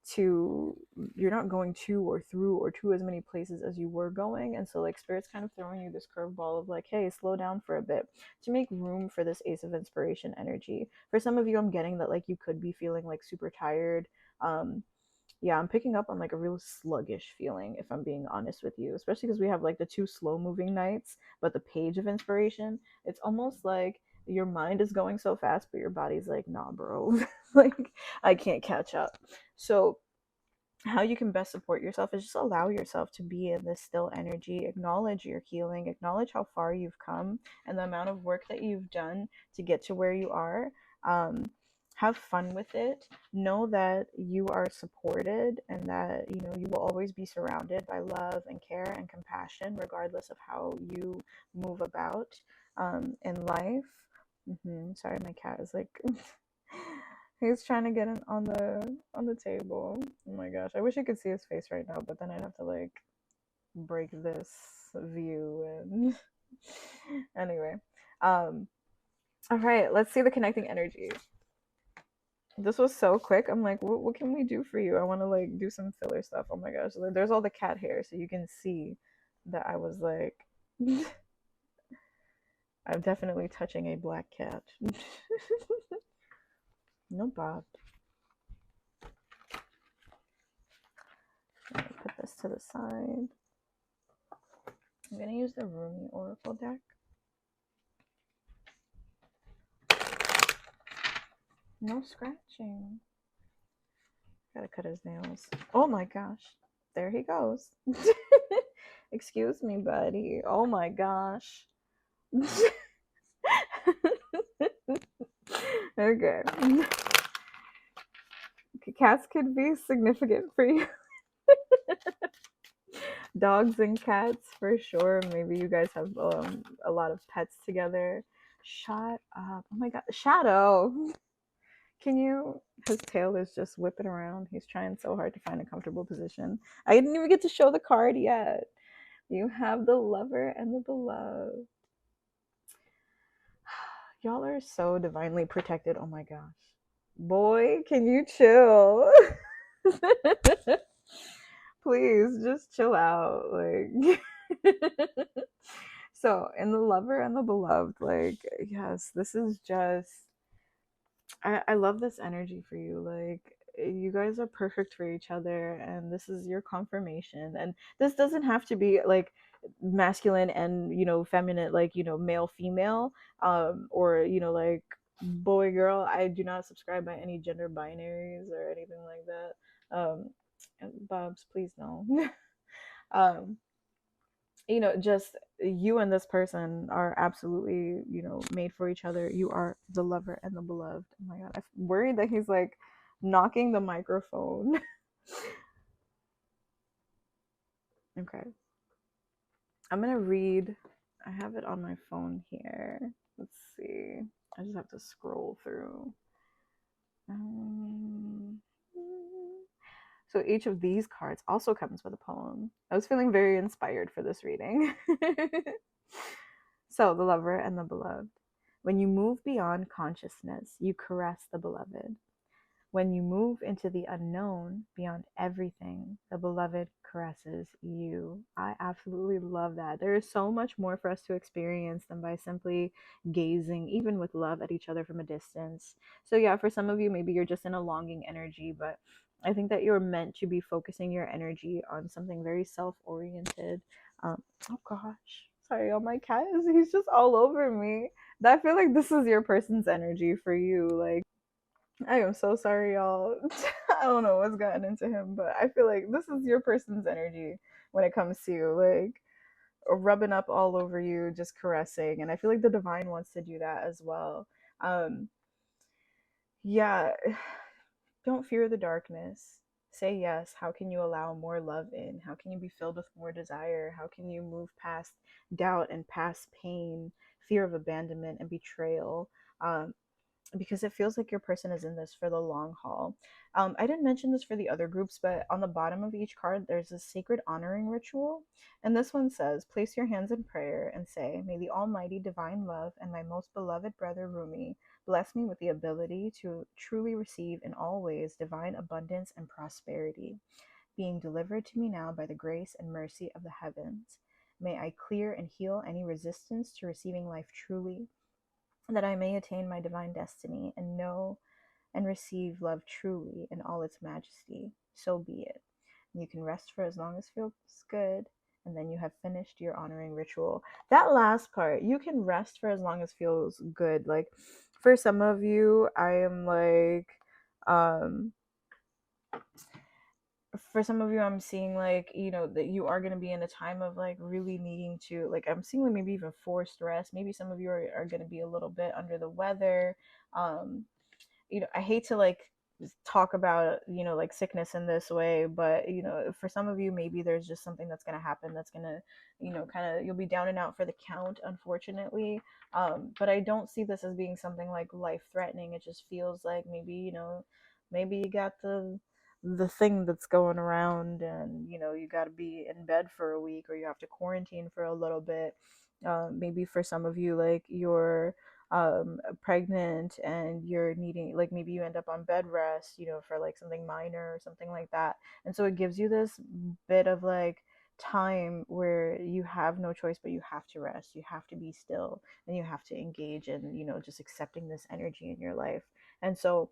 S1: to you're not going to or through or to as many places as you were going, and so like spirit's kind of throwing you this curveball of like, hey, slow down for a bit to make room for this ace of inspiration energy. For some of you, I'm getting that like you could be feeling like super tired. Yeah, I'm picking up on like a real sluggish feeling, if I'm being honest with you, especially because we have like the two slow moving nights, but the page of inspiration, it's almost like your mind is going so fast, but your body's like, nah, bro, like I can't catch up. So, how you can best support yourself is just allow yourself to be in this still energy, acknowledge your healing, acknowledge how far you've come and the amount of work that you've done to get to where you are. um, have fun with it. Know that you are supported and that you will always be surrounded by love and care and compassion regardless of how you move about in life. Sorry, my cat is like he's trying to get in on the table. Oh my gosh. I wish I could see his face right now, but then I'd have to like break this view and anyway. All right, let's see the connecting energy. This was so quick. I'm like, what can we do for you? I want to like do some filler stuff. Oh my gosh. There's all the cat hair, so you can see that I was like I'm definitely touching a black cat. No Bob. Let me put this to the side. I'm gonna use the Rumi Oracle deck. No scratching. Gotta cut his nails. Oh my gosh. There he goes. Excuse me, buddy. Oh my gosh. Okay. Cats could be significant for you. Dogs and cats for sure. Maybe you guys have a lot of pets together. Shut up. Oh my god. Shadow. Can you? His tail is just whipping around. He's trying so hard to find a comfortable position. I didn't even get to show the card yet. You have the lover and the beloved. Y'all are so divinely protected. Oh my gosh. Boy, can you chill? Please just chill out. Like so in the lover and the beloved, like, yes, this is just I love this energy for you. Like, you guys are perfect for each other, and this is your confirmation. And this doesn't have to be like masculine and feminine, like male female, or like boy girl. I do not subscribe by any gender binaries or anything like that. Bobs, please no. um just you and this person are absolutely, made for each other. You are the lover and the beloved. Oh my god, I'm worried that he's like knocking the microphone. Okay. I'm gonna read. I have it on my phone here. Let's see. I just have to scroll through. So each of these cards also comes with a poem. I was feeling very inspired for this reading. So, the lover and the beloved. When you move beyond consciousness, you caress the beloved. When you move into the unknown, beyond everything, the beloved caresses you. I absolutely love that. There is so much more for us to experience than by simply gazing, even with love, at each other from a distance. So, yeah, for some of you, maybe you're just in a longing energy, but I think that you're meant to be focusing your energy on something very self oriented. Oh gosh. Sorry, oh my cat he's just all over me. I feel like this is your person's energy for you. Like, I am so sorry, y'all. I don't know what's gotten into him, but I feel like this is your person's energy when it comes to you, like rubbing up all over you, just caressing. And I feel like the divine wants to do that as well. Um, yeah, don't fear the darkness. Say yes. How can you allow more love in? How can you be filled with more desire? How can you move past doubt and past pain, fear of abandonment and betrayal? Um, because it feels like your person is in this for the long haul. I didn't mention this for the other groups, but on the bottom of each card, there's a sacred honoring ritual. And this one says, place your hands in prayer and say, may the almighty divine love and my most beloved brother Rumi bless me with the ability to truly receive in all ways divine abundance and prosperity, being delivered to me now by the grace and mercy of the heavens. May I clear and heal any resistance to receiving life truly, that I may attain my divine destiny and know and receive love truly in all its majesty. So be it. And you can rest for as long as feels good, and then you have finished your honoring ritual. That last part, you can rest for as long as feels good. Like for some of you, I am like, um, for some of you, I'm seeing like, you know, that you are going to be in a time of like really needing to, like, I'm seeing like maybe even forced rest. Maybe some of you are going to be a little bit under the weather. um you know, I hate to like talk about, you know, like sickness in this way, but you know, for some of you, maybe there's just something that's going to happen that's going to, you know, kind of, you'll be down and out for the count, unfortunately. But I don't see this as being something like life threatening. It just feels like maybe, you know, maybe you got the thing that's going around, and you know, you got to be in bed for a week, or you have to quarantine for a little bit. Maybe for some of you, like you're pregnant and you're needing, like maybe you end up on bed rest, you know, for like something minor or something like that. And so it gives you this bit of like time where you have no choice, but you have to rest, you have to be still, and you have to engage in, you know, just accepting this energy in your life. And so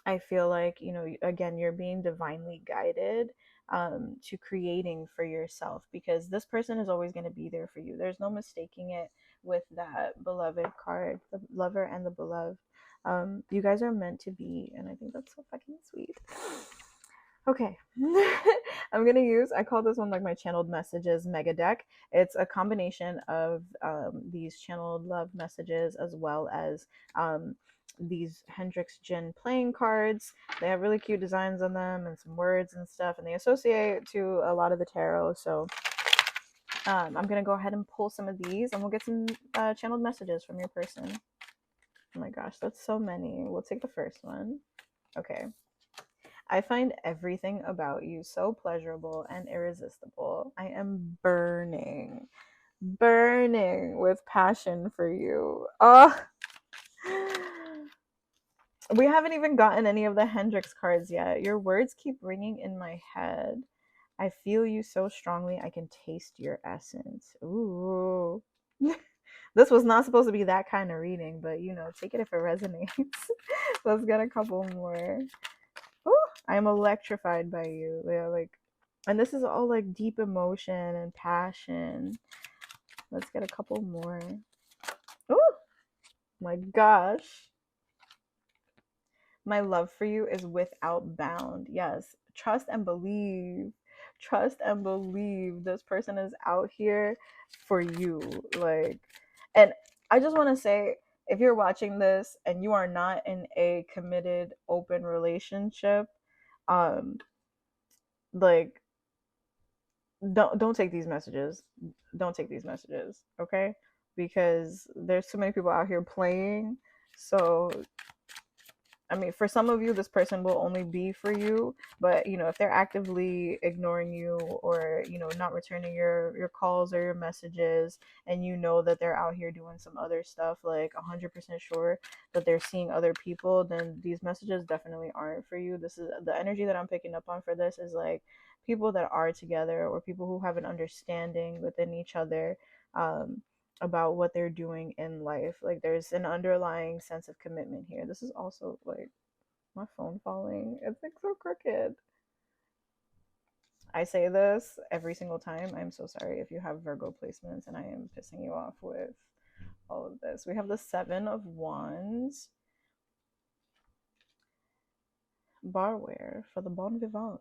S1: I feel like, you know, again, you're being divinely guided, to creating for yourself, because this person is always going to be there for you. There's no mistaking it with that beloved card, the lover and the beloved. You guys are meant to be, and I think that's so fucking sweet. Okay. I'm going to use, I call this one like my channeled messages mega deck. It's a combination of these channeled love messages as well as these Hendrix Gin playing cards. They have really cute designs on them and some words and stuff, and they associate to a lot of the tarot. So I'm going to go ahead and pull some of these, and we'll get some channeled messages from your person. Oh my gosh, that's so many. We'll take the first one. Okay. I find everything about you so pleasurable and irresistible. I am burning with passion for you. Oh, we haven't even gotten any of the Hendrix cards yet. Your words keep ringing in my head. I feel you so strongly, I can taste your essence. Ooh. This was not supposed to be that kind of reading, but you know, take it if it resonates. Let's get a couple more. Ooh, I am electrified by you. Yeah, like, and this is all like deep emotion and passion. Let's get a couple more. Oh my gosh. My love for you is without bound. Yes. Trust and believe. Trust and believe this person is out here for you. Like, and I just want to say, if you're watching this and you are not in a committed, open relationship, um, like don't take these messages. Don't take these messages, okay? Because there's too many people out here playing. So I mean, for some of you, this person will only be for you. But you know, if they're actively ignoring you, or you know, not returning your calls or your messages, and you know that they're out here doing some other stuff, like 100% sure that they're seeing other people, then these messages definitely aren't for you. This is the energy that I'm picking up on for this, is like people that are together, or people who have an understanding within each other. About what they're doing in life. Like there's an underlying sense of commitment here. This is also like my phone falling. It's like so crooked. I say this every single time. I'm so sorry if you have Virgo placements and I am pissing you off with all of this. We have the Seven of Wands. barware for the bon vivant.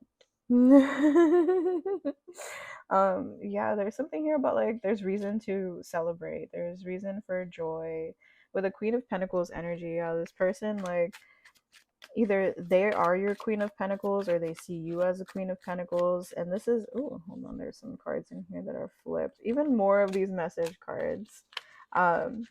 S1: Yeah, there's something here about like there's reason to celebrate. There's reason for joy. With a Queen of Pentacles energy, this person like either they are your Queen of Pentacles or they see you as a Queen of Pentacles. And this is, oh, hold on, there's some cards in here that are flipped. Even more of these message cards. Um,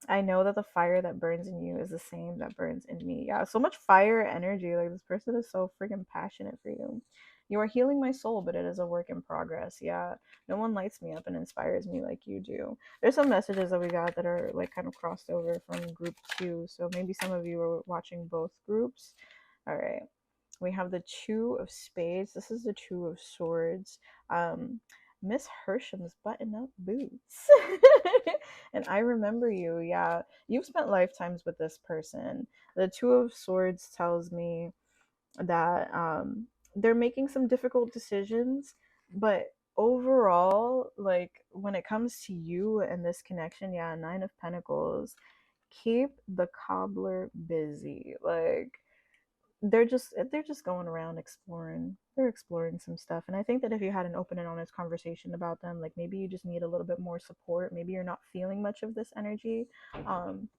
S1: I know that the fire that burns in you is the same that burns in me. Yeah, so much fire energy. Like this person is so freaking passionate for you. You are healing my soul, but it is a work in progress. Yeah, no one lights me up and inspires me like you do. There's some messages that we got that are like kind of crossed over from group two. So maybe some of you are watching both groups. All right. We have the Two of Spades. This is the Two of Swords. Um, Miss Hersham's button up boots. And I remember you. Yeah, you've spent lifetimes with this person. The Two of Swords tells me that they're making some difficult decisions, but overall, like when it comes to you and this connection, yeah, Nine of Pentacles, keep the cobbler busy. Like they're just going around exploring. They're exploring some stuff. And I think that if you had an open and honest conversation about them, like maybe you just need a little bit more support, maybe you're not feeling much of this energy, um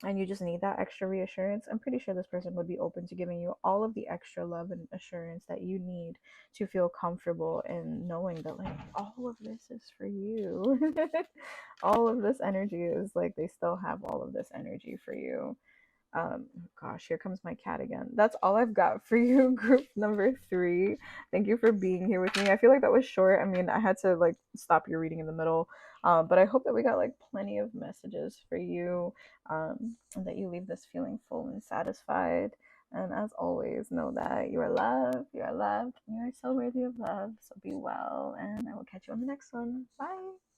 S1: and you just need that extra reassurance, I'm pretty sure this person would be open to giving you all of the extra love and assurance that you need to feel comfortable in knowing that like all of this is for you. All of this energy is like they still have all of this energy for you. Gosh, here comes my cat again. That's all I've got for you, group number three. Thank you for being here with me. I feel like that was short. I mean, I had to like stop your reading in the middle, but I hope that we got like plenty of messages for you, and that you leave this feeling full and satisfied. And as always, know that you are loved, you are loved, and you are so worthy of love. So be well, and I will catch you on the next one. Bye.